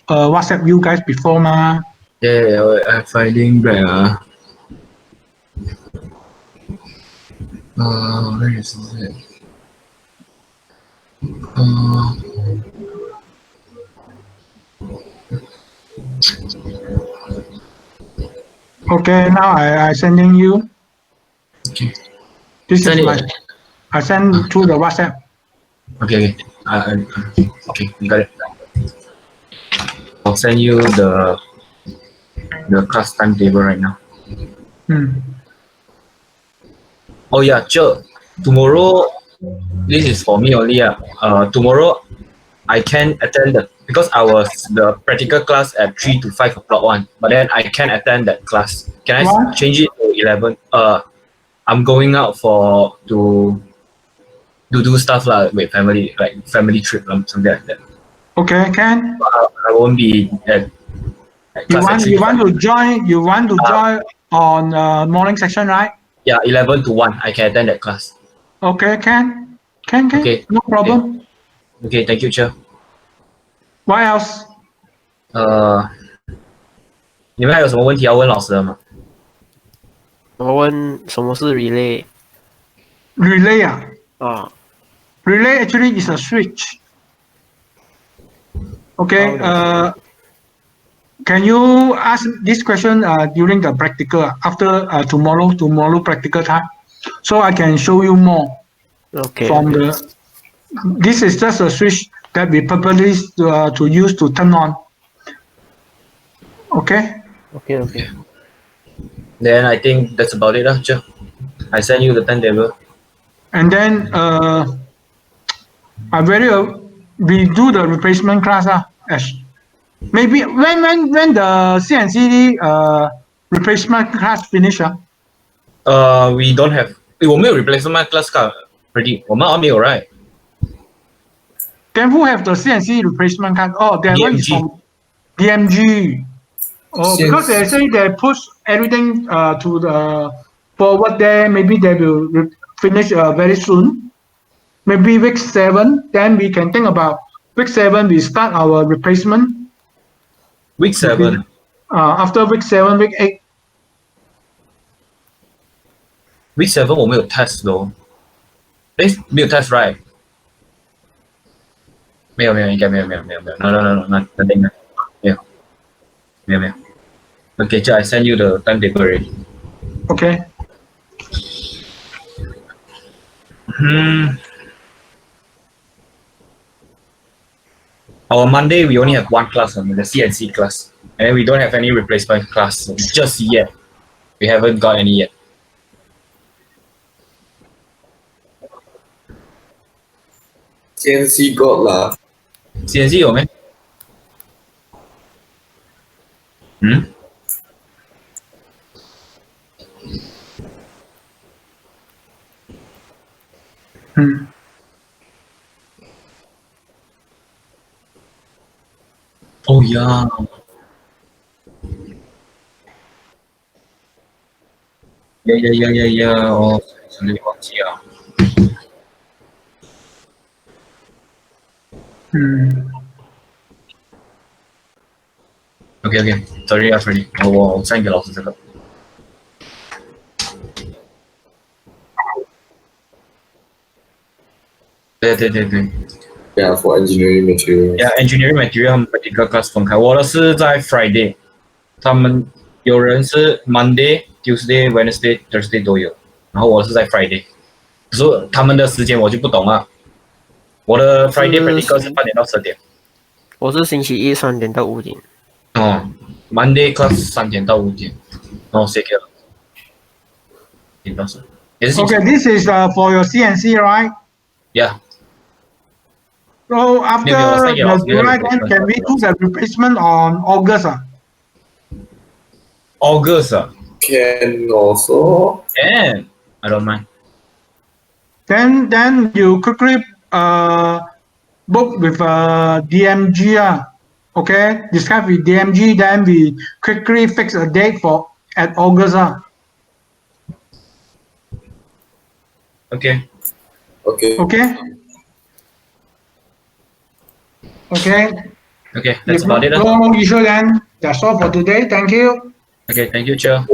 WhatsApp you guys before ma. Yeah, I'm finding back. Where is it? Okay, now I sending you. Okay. This Send is it. my. I send through the WhatsApp. Okay. Okay, you got it. I'll send you the class timetable right now. Oh yeah, sure. Tomorrow, this is for me only. Tomorrow, I can attend because I was the practical class at 3 to 5 o'clock one, but then I can attend that class. Can I What? change it to 11? I'm going out to do stuff with family, like family trip, something like that. Okay, can. I won't be at You class at 3 you to 5. want to join? You want to join on morning section, right? Yeah, 11 to 1. I can attend that class. Okay, can. Okay. No problem. Okay, thank you, Chair. What else? 你们还有什么问题要问老师的吗？我问什么是 relay Relay 啊。啊？ Relay actually is a switch. Okay. Can you ask this question during the practical after tomorrow practical time, so I can show you more Okay. from the. This is just a switch that we purposely to use to turn on. Okay. Okay. Then I think that's about it, Chair. I send you the timetable. And then we do the replacement class as maybe when the CNC replacement class finish We don't have. 我们有 replacement class 卡 ready. 我们好像没有 right? Then who have the CNC replacement class? Oh, that one is DMG. from DMG. Oh, because they say they push everything to the forward there. Maybe they will finish very soon. Maybe week 7. Then we can think about week 7. We start our replacement. Week 7. After week 7, week 8. Week 7我们有 test 咯。没有 test right? 没有，应该没有。No, nothing. 没有。Okay, I send you the timetable already. Okay. Our Monday we only have one class, the CNC class, and we don't have any replacement class just yet. We haven't got any yet. CNC got lah. CNC 有没？Oh yeah. Yeah. 哦，真的忘记了。Okay. Sorry. 我 send 给老师这个。对。Yeah, for engineering material. Yeah, engineering material 和 practical class 分开。我的是在 Friday， 他们有人是 Monday、Tuesday、Wednesday、Thursday 都有，然后我是在 Friday， 可是他们的时间我就不懂啊。我的 Friday practical 是8点到10点。我是星期一3点到5点。哦 ，Monday class 3点到5点，然后 second 点到10。Okay, this is for your CNC, right? Yeah. So after the July, then can we do the replacement on August? August Can also. Can. I don't mind. Then you quickly book with DMG. Okay, discuss with DMG. Then we quickly fix a date at August. Okay. Okay. Okay. Okay. Okay, that's If about it. no issue, then that's all for today. Thank you. Okay, thank you, Chair.